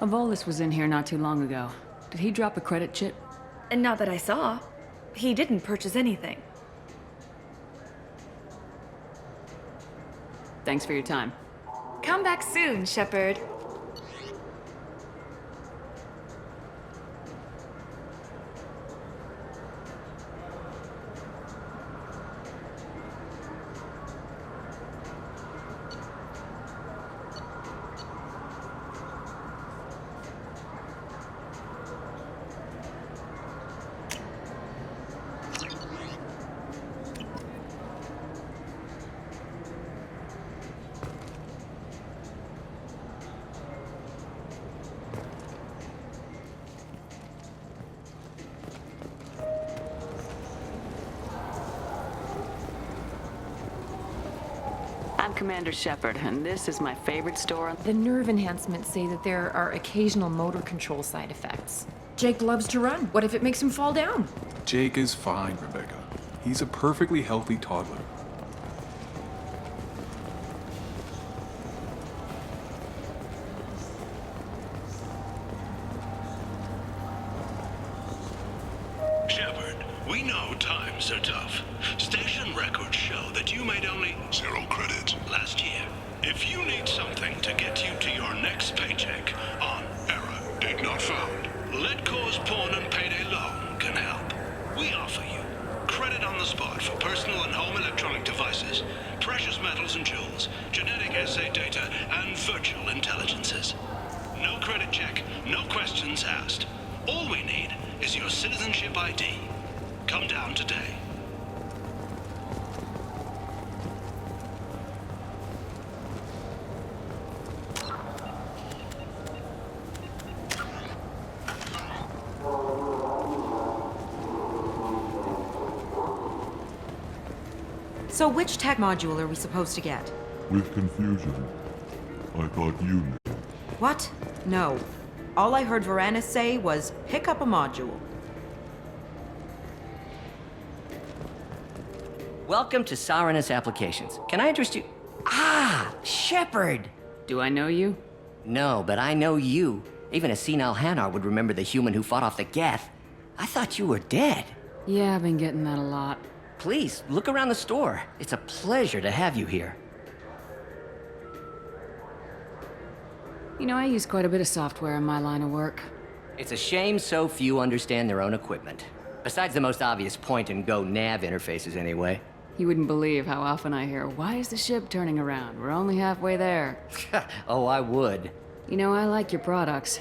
Avolis was in here not too long ago. Did he drop a credit chip? And not that I saw. He didn't purchase anything. Thanks for your time. Come back soon, Shepard. I'm Commander Shepard, and this is my favorite store. The nerve enhancements say that there are occasional motor control side effects. Jake loves to run. What if it makes him fall down? Jake is fine, Rebecca. He's a perfectly healthy toddler. Shepard, we know times are tough. Station records show that you made only 0 credits last year. If you need something to get you to your next paycheck on error, date not found, Let Cause Pawn and Payday Loan can help. We offer you credit on the spot for personal and home electronic devices, precious metals and jewels, genetic assay data, and virtual intelligences. No credit check, no questions asked. All we need is your citizenship ID. Come down today. So which tech module are we supposed to get? With confusion. I thought you knew. What? No. All I heard Varanus say was, pick up a module. Welcome to Saranus Applications. Can I interest you? Ah, Shepard! Do I know you? No, but I know you. Even a senile Hanar would remember the human who fought off the Geth. I thought you were dead. Yeah, I've been getting that a lot. Please, look around the store. It's a pleasure to have you here. You know, I use quite a bit of software in my line of work. It's a shame so few understand their own equipment. Besides the most obvious point-and-go nav interfaces, anyway. You wouldn't believe how often I hear, "Why is the ship turning around? We're only halfway there." Oh, I would. You know, I like your products.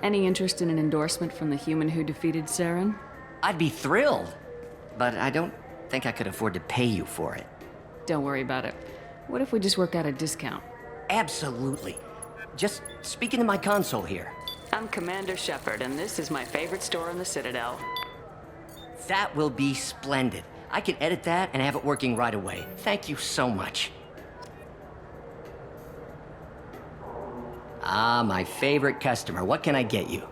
Any interest in an endorsement from the human who defeated Saren? I'd be thrilled. But I don't think I could afford to pay you for it. Don't worry about it. What if we just work out a discount? Absolutely. Just speak into my console here. I'm Commander Shepard, and this is my favorite store in the Citadel. That will be splendid. I can edit that and have it working right away. Thank you so much. Ah, my favorite customer. What can I get you?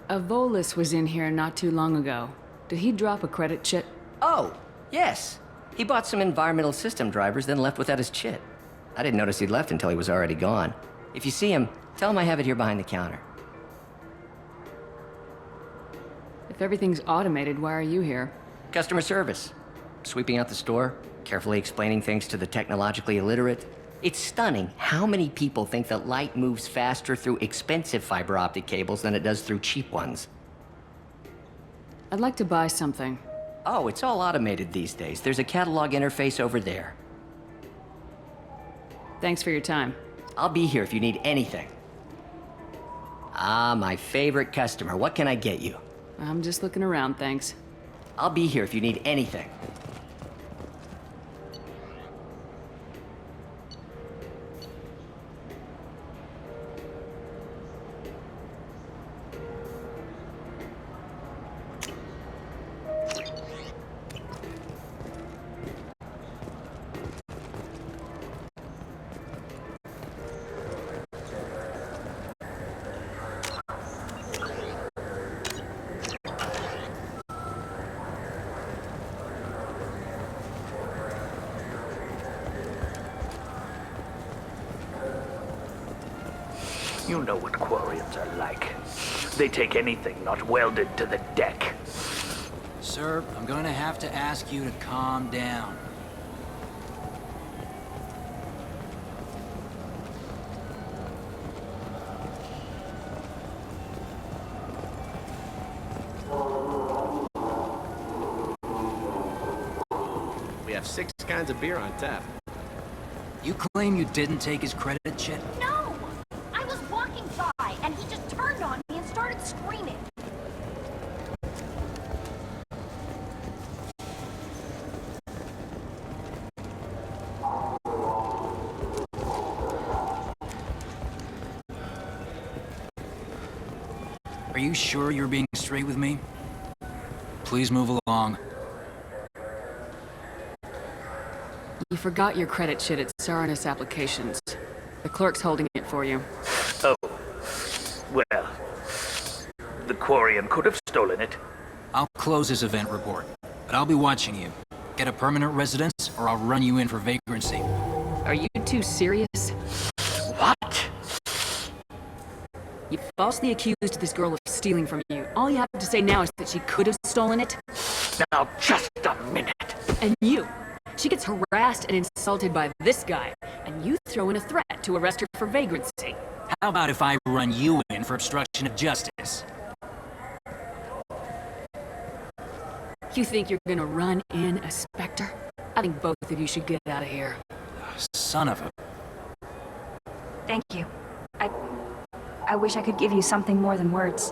A Volus was in here not too long ago. Did he drop a credit chit? Oh, yes. He bought some environmental system drivers, then left without his chit. I didn't notice he'd left until he was already gone. If you see him, tell him I have it here behind the counter. If everything's automated, why are you here? Customer service. Sweeping out the store, carefully explaining things to the technologically illiterate. It's stunning how many people think that light moves faster through expensive fiber optic cables than it does through cheap ones. I'd like to buy something. Oh, it's all automated these days. There's a catalog interface over there. Thanks for your time. I'll be here if you need anything. Ah, my favorite customer. What can I get you? I'm just looking around, thanks. I'll be here if you need anything. You know what Quarians are like. They take anything not welded to the deck. Sir, I'm gonna have to ask you to calm down. We have 6 kinds of beer on tap. You claim you didn't take his credit chit? No! I was walking by, and he just turned on me and started screaming. Are you sure you're being straight with me? Please move along. You forgot your credit chit at Saranus Applications. The clerk's holding it for you. Oh. Well, the Quarian could have stolen it. I'll close this event report, but I'll be watching you. Get a permanent residence, or I'll run you in for vagrancy. Are you two serious? What? You falsely accused this girl of stealing from you. All you have to say now is that she could have stolen it. Now, just a minute. And you. She gets harassed and insulted by this guy, and you throw in a threat to arrest her for vagrancy. How about if I run you in for obstruction of justice? You think you're gonna run in a Spectre? I think both of you should get out of here. Son of a... Thank you. I wish I could give you something more than words.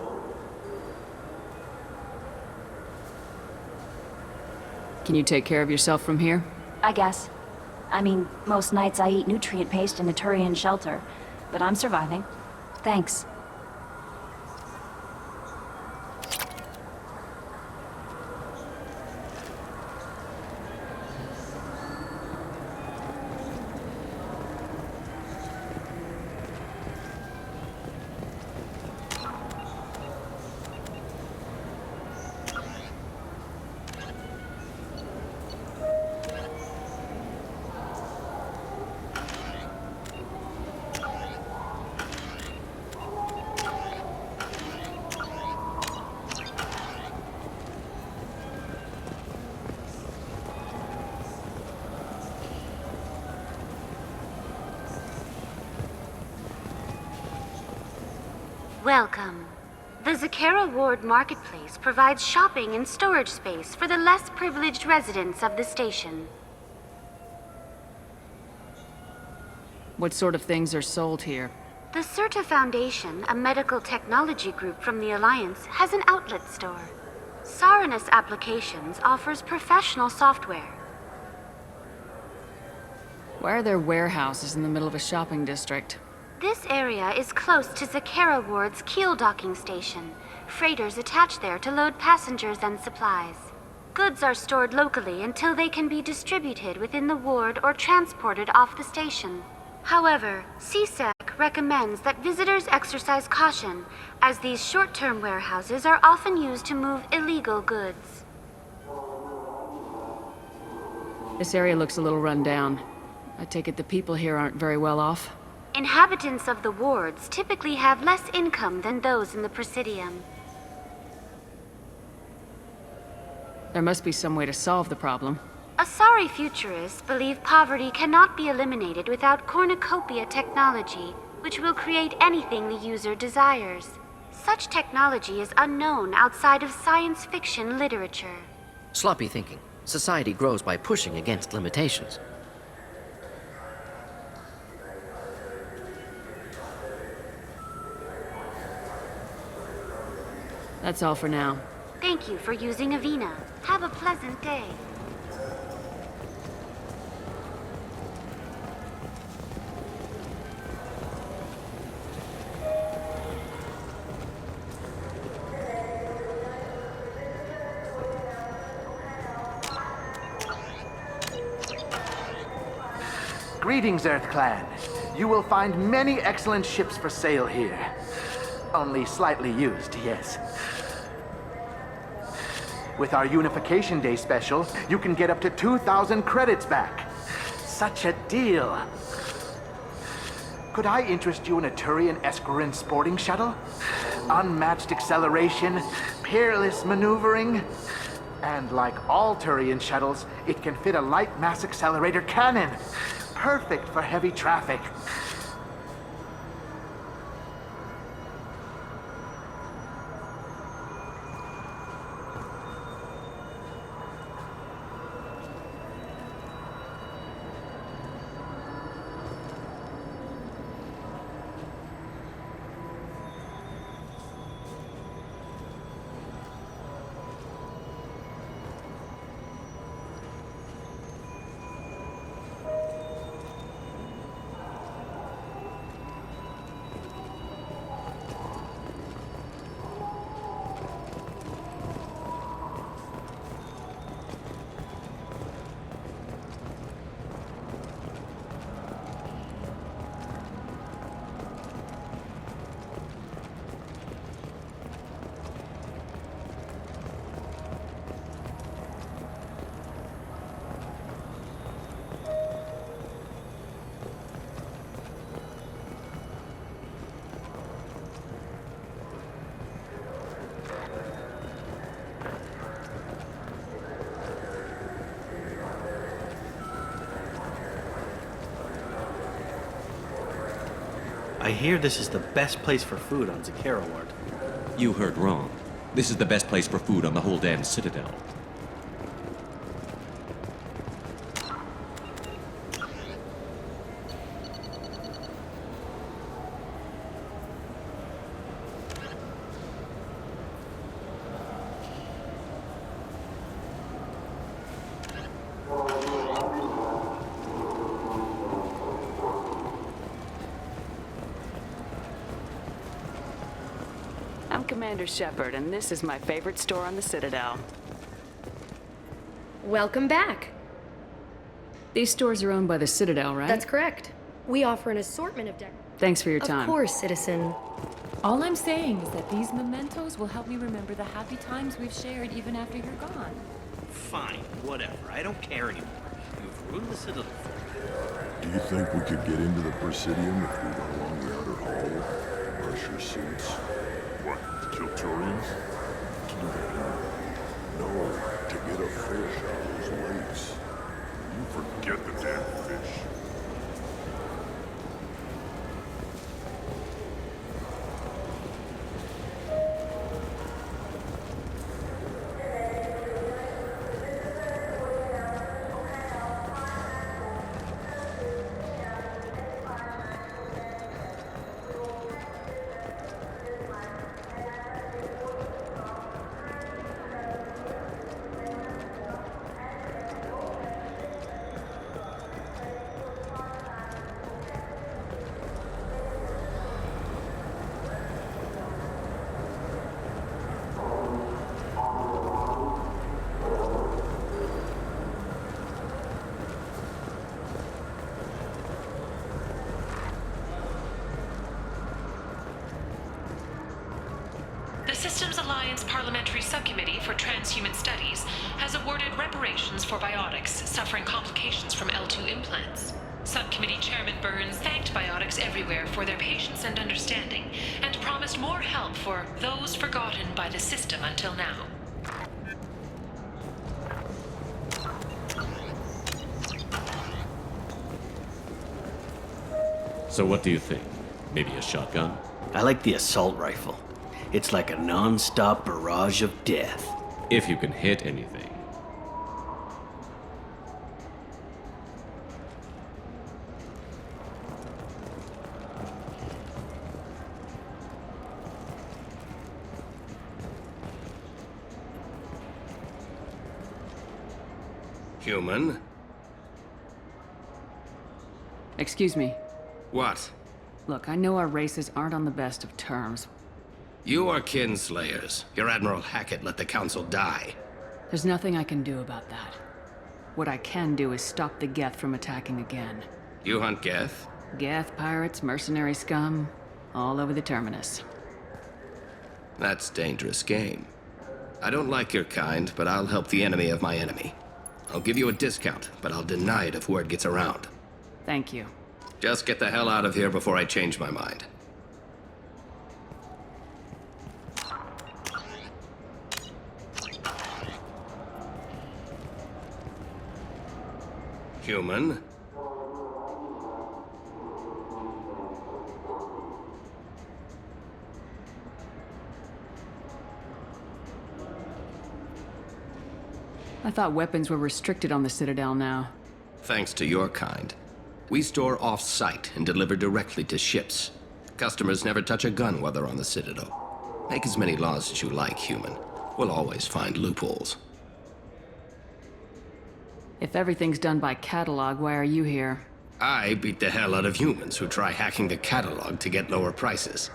Can you take care of yourself from here? I guess. I mean, most nights I eat nutrient paste in a Turian shelter, but I'm surviving. Thanks. Welcome. The Zakera Ward Marketplace provides shopping and storage space for the less privileged residents of the station. What sort of things are sold here? The Certa Foundation, a medical technology group from the Alliance, has an outlet store. Saranus Applications offers professional software. Why are there warehouses in the middle of a shopping district? This area is close to Zakera Ward's keel docking station. Freighters attach there to load passengers and supplies. Goods are stored locally until they can be distributed within the ward or transported off the station. However, CSEC recommends that visitors exercise caution, as these short-term warehouses are often used to move illegal goods. This area looks a little run down. I take it the people here aren't very well off? Inhabitants of the wards typically have less income than those in the Presidium. There must be some way to solve the problem. Asari futurists believe poverty cannot be eliminated without cornucopia technology, which will create anything the user desires. Such technology is unknown outside of science fiction literature. Sloppy thinking. Society grows by pushing against limitations. That's all for now. Thank you for using Avena. Have a pleasant day. Greetings, Earth Clan. You will find many excellent ships for sale here. Only slightly used, yes. With our Unification Day special, you can get up to 2,000 credits back. Such a deal. Could I interest you in a Turian Esquirine sporting shuttle? Unmatched acceleration, peerless maneuvering, and like all Turian shuttles, it can fit a light mass accelerator cannon. Perfect for heavy traffic. I hear this is the best place for food on Zakera Ward. You heard wrong. This is the best place for food on the whole damn Citadel. I'm Commander Shepard, and this is my favorite store on the Citadel. Welcome back. These stores are owned by the Citadel, right? That's correct. We offer an assortment of Thanks for your time. Of course, citizen. All I'm saying is that these mementos will help me remember the happy times we've shared even after you're gone. Fine, whatever. I don't care anymore. You've ruined the Citadel for me. Do you think we could get into the Presidium if we went along the outer hall? Brush your suits? What, kill Turians? To do that? No, to get a fish out of those lakes. You forget the damn fish. Systems Alliance Parliamentary Subcommittee for Transhuman Studies has awarded reparations for biotics suffering complications from L2 implants. Subcommittee Chairman Burns thanked biotics everywhere for their patience and understanding, and promised more help for those forgotten by the system until now. So what do you think? Maybe a shotgun? I like the assault rifle. It's like a non-stop barrage of death. If you can hit anything. Human? Excuse me. What? Look, I know our races aren't on the best of terms. You are kinslayers. Your Admiral Hackett let the Council die. There's nothing I can do about that. What I can do is stop the Geth from attacking again. You hunt Geth? Geth, pirates, mercenary scum, all over the Terminus. That's dangerous game. I don't like your kind, but I'll help the enemy of my enemy. I'll give you a discount, but I'll deny it if word gets around. Thank you. Just get the hell out of here before I change my mind. Human? I thought weapons were restricted on the Citadel now. Thanks to your kind. We store off-site and deliver directly to ships. Customers never touch a gun while they're on the Citadel. Make as many laws as you like, human. We'll always find loopholes. If everything's done by catalog, why are you here? I beat the hell out of humans who try hacking the catalog to get lower prices.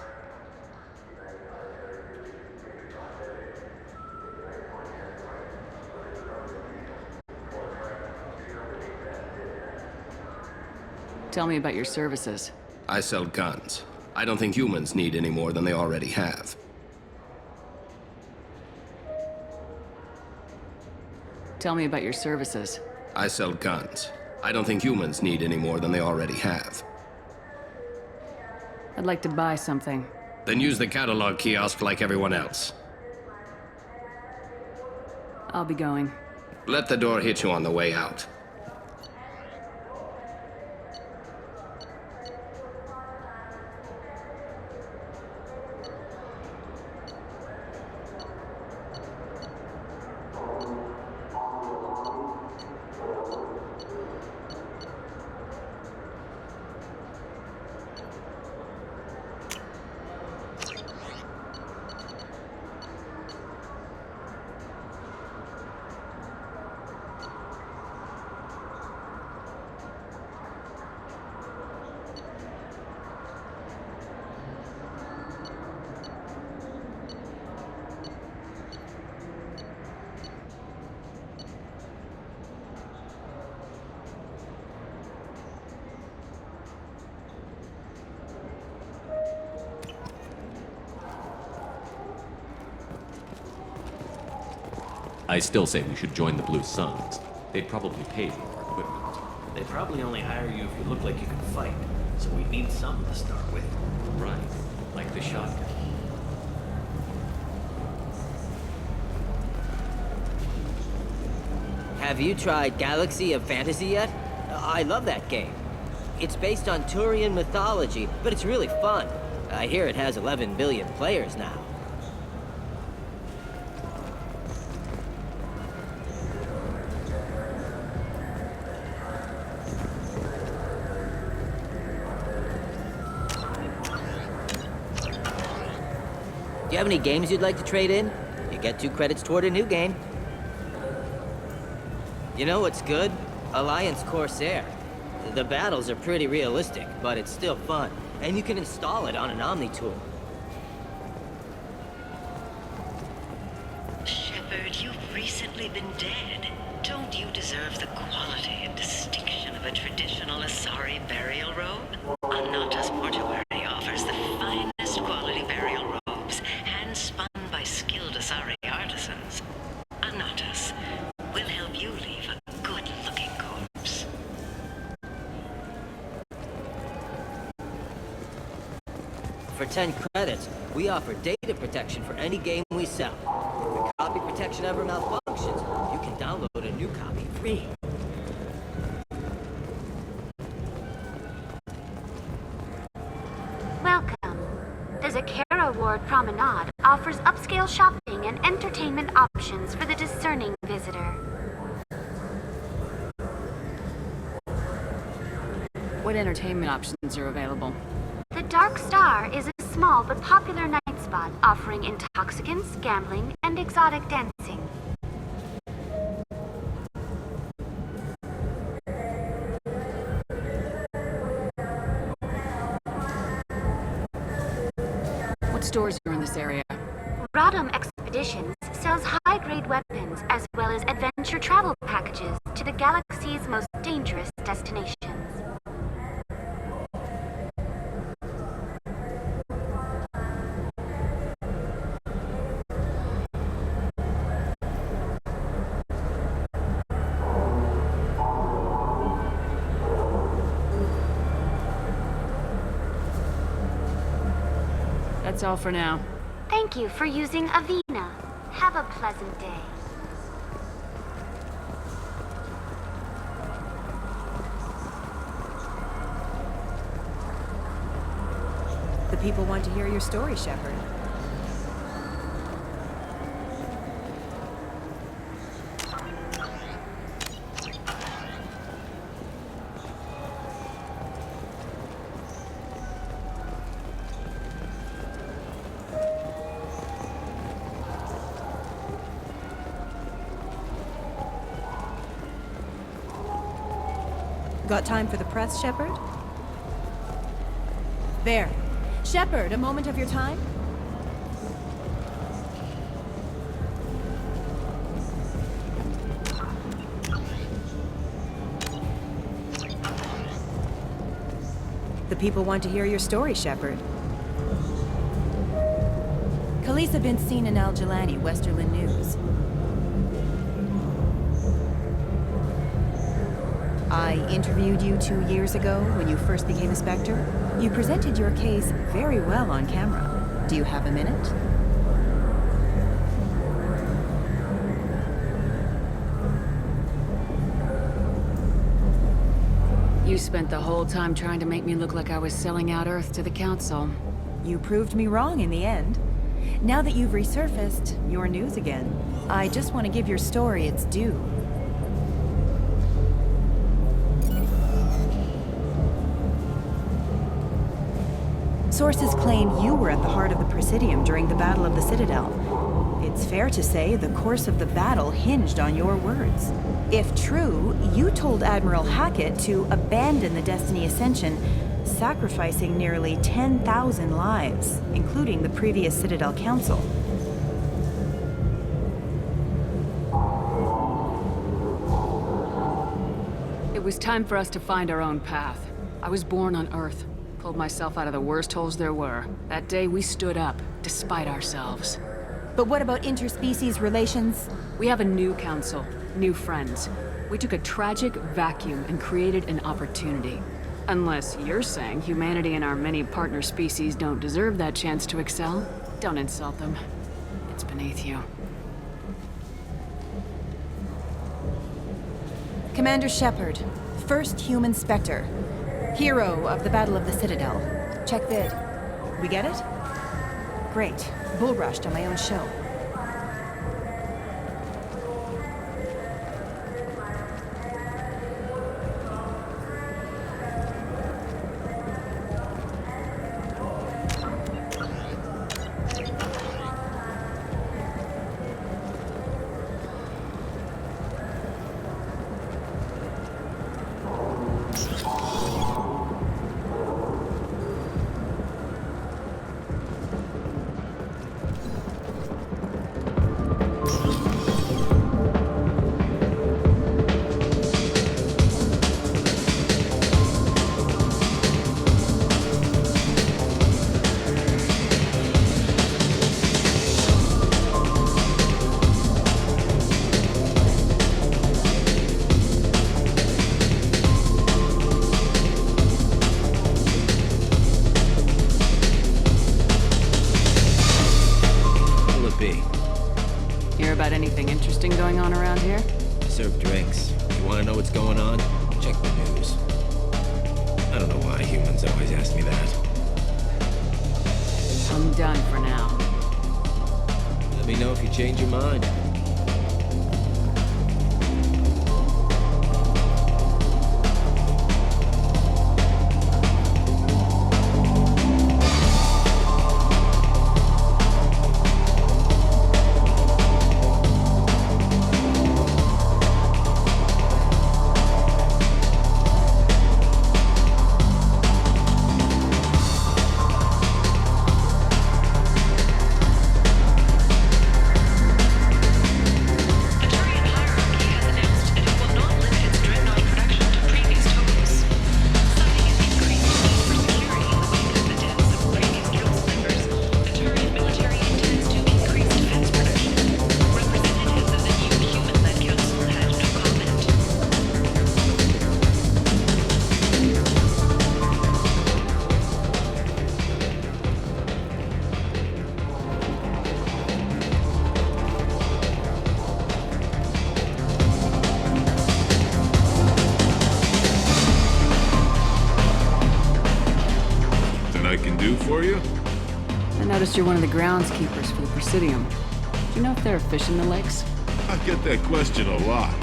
Tell me about your services. I sell guns. I don't think humans need any more than they already have. Tell me about your services. I sell guns. I don't think humans need any more than they already have. I'd like to buy something. Then use the catalog kiosk like everyone else. I'll be going. Let the door hit you on the way out. I still say we should join the Blue Suns. They'd probably pay for our equipment. They probably only hire you if you look like you can fight, so we need something to start with. Right, like the shotgun. Have you tried Galaxy of Fantasy yet? I love that game. It's based on Turian mythology, but it's really fun. I hear it has 11 billion players now. Do you have any games you'd like to trade in? You get 2 credits toward a new game. You know what's good? Alliance Corsair. The battles are pretty realistic, but it's still fun. And you can install it on an Omni tool. Shepard, you've recently been dead. Don't you deserve the quality and distinction of a traditional Asari burial robe? Anata's mortuary offers the finest quality burial robes, hand-spun by For 10 credits, we offer data protection for any game we sell. If your copy protection ever malfunctions, you can download a new copy free. Welcome. The Zakara Ward Promenade offers upscale shopping and entertainment options for the discerning visitor. What entertainment options are available? The Dark Star is a small but popular night spot offering intoxicants, gambling, and exotic dancing. What stores are in this area? Rodham Expeditions sells high-grade weapons as well as adventure travel packages to the galaxy's most dangerous destinations. That's all for now. Thank you for using Avena. Have a pleasant day. The people want to hear your story, Shepard. Got time for the press, Shepard? There. Shepard, a moment of your time? The people want to hear your story, Shepard. Khaleesa bint seen in Al-Jalani, Westerland News. I interviewed you 2 years ago when you first became a Spectre. You presented your case very well on camera. Do you have a minute? You spent the whole time trying to make me look like I was selling out Earth to the Council. You proved me wrong in the end. Now that you've resurfaced, you're news again. I just want to give your story its due. Sources claim you were at the heart of the Presidium during the Battle of the Citadel. It's fair to say the course of the battle hinged on your words. If true, you told Admiral Hackett to abandon the Destiny Ascension, sacrificing nearly 10,000 lives, including the previous Citadel Council. It was time for us to find our own path. I was born on Earth. Pulled myself out of the worst holes there were. That day we stood up, despite ourselves. But what about interspecies relations? We have a new council, new friends. We took a tragic vacuum and created an opportunity. Unless you're saying humanity and our many partner species don't deserve that chance to excel, don't insult them. It's beneath you. Commander Shepard, first human Spectre. Hero of the Battle of the Citadel. Check vid. We get it? Great. Bull rushed on my own show. it be? Hear about anything interesting going on around here? I serve drinks. You want to know what's going on? Check the news. I don't know why humans always ask me that. I'm done for now. Let me know if you change your mind. For you? I noticed you're one of the groundskeepers for the Presidium. Do you know if there are fish in the lakes? I get that question a lot.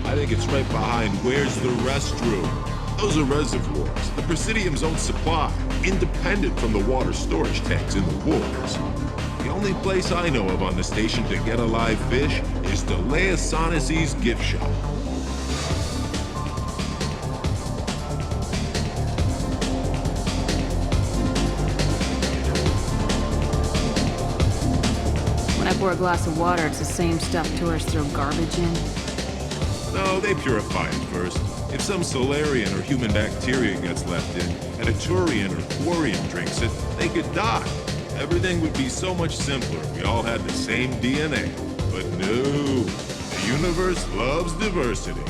I think it's right behind where's the restroom. Those are reservoirs, the Presidium's own supply, independent from the water storage tanks in the wars. The only place I know of on the station to get a live fish is Delea Sonesi's gift shop. Pour a glass of water, it's the same stuff tourists throw garbage in. No, they purify it first. If some Solarian or human bacteria gets left in, and a Turian or Quarian drinks it, they could die. Everything would be so much simpler if we all had the same DNA. But no, the universe loves diversity.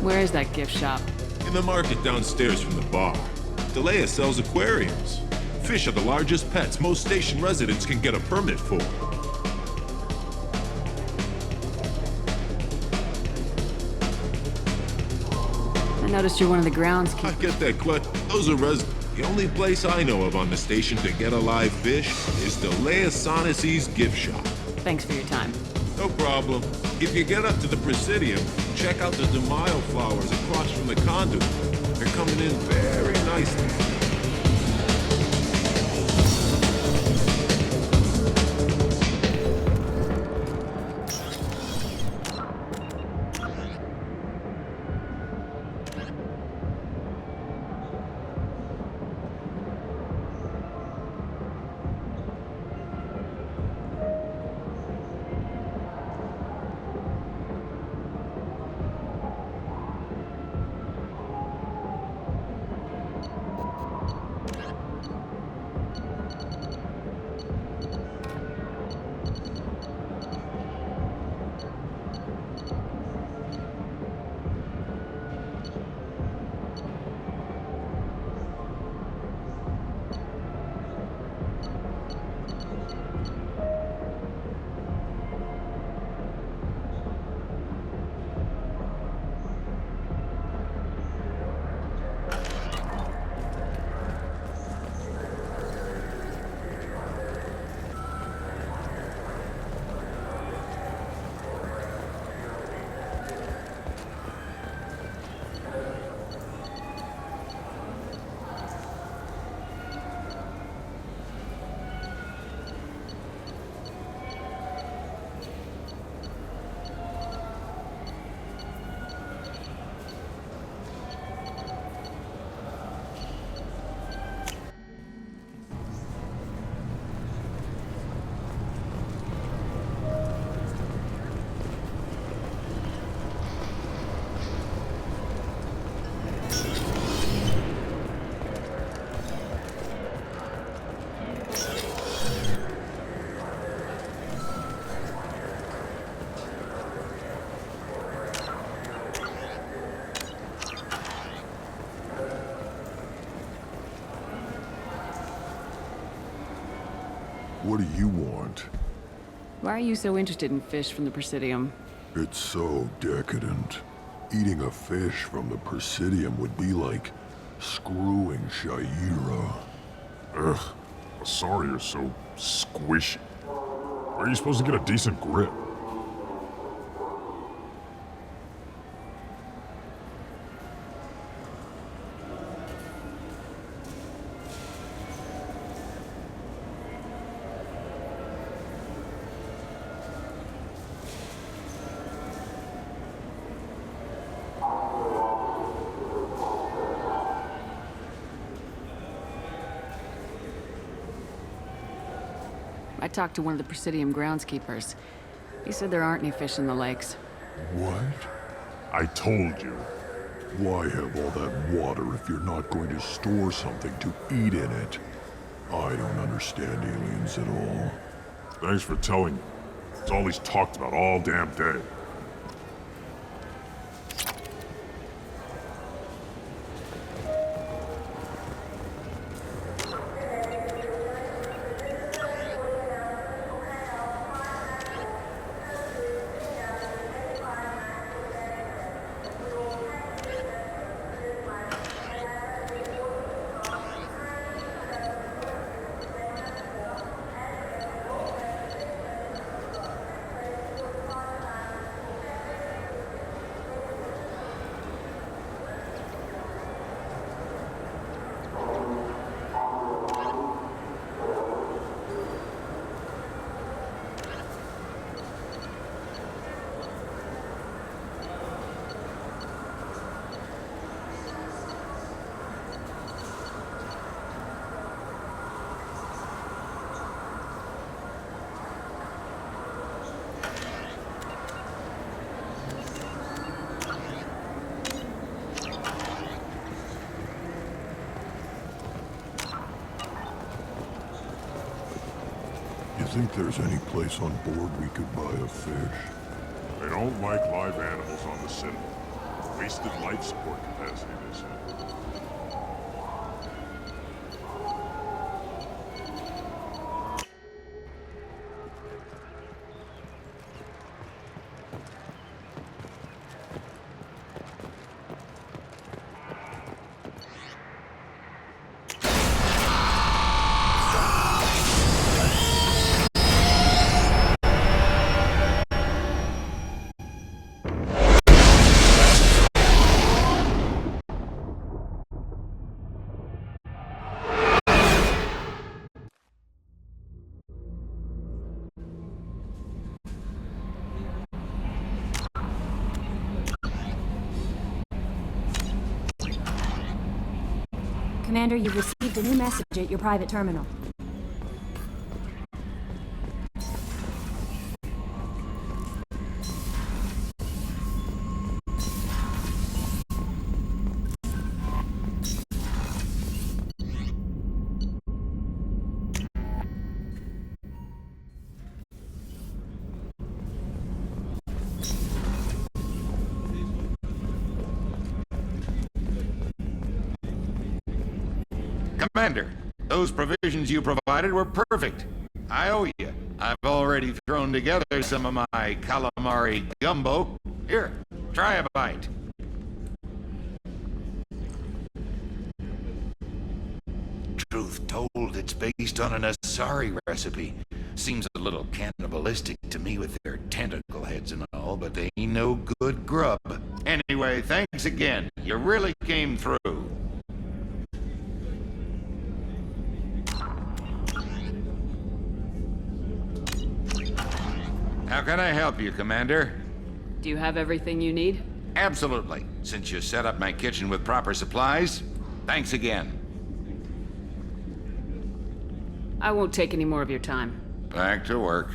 Where is that gift shop? In the market downstairs from the bar. Delea sells aquariums. Fish are the largest pets most station residents can get a permit for. I noticed you're one of the groundskeepers. I get that question. Those are The only place I know of on the station to get a live fish is Delea Sonesi's gift shop. Thanks for your time. No problem. If you get up to the Presidium, check out the De Mayo flowers across from the conduit. They're coming in very nicely. What do you want? Why are you so interested in fish from the Presidium? It's so decadent. Eating a fish from the Presidium would be like screwing Shaira. Ugh, Asari are so squishy. Where are you supposed to get a decent grip? I talked to one of the Presidium groundskeepers. He said there aren't any fish in the lakes. What? I told you. Why have all that water if you're not going to store something to eat in it? I don't understand aliens at all. Thanks for telling me. It's all he's talked about all damn day. You think there's any place on board we could buy a fish? They don't like live animals on the Citadel. Wasted life support capacity, they say. Commander, you've received a new message at your private terminal. Commander, those provisions you provided were perfect. I owe you. I've already thrown together some of my calamari gumbo. Here, try a bite. Truth told, it's based on an Asari recipe. Seems a little cannibalistic to me with their tentacle heads and all, but they ain't no good grub. Anyway, thanks again. You really came through. How can I help you, Commander? Do you have everything you need? Absolutely. Since you set up my kitchen with proper supplies, thanks again. I won't take any more of your time. Back to work.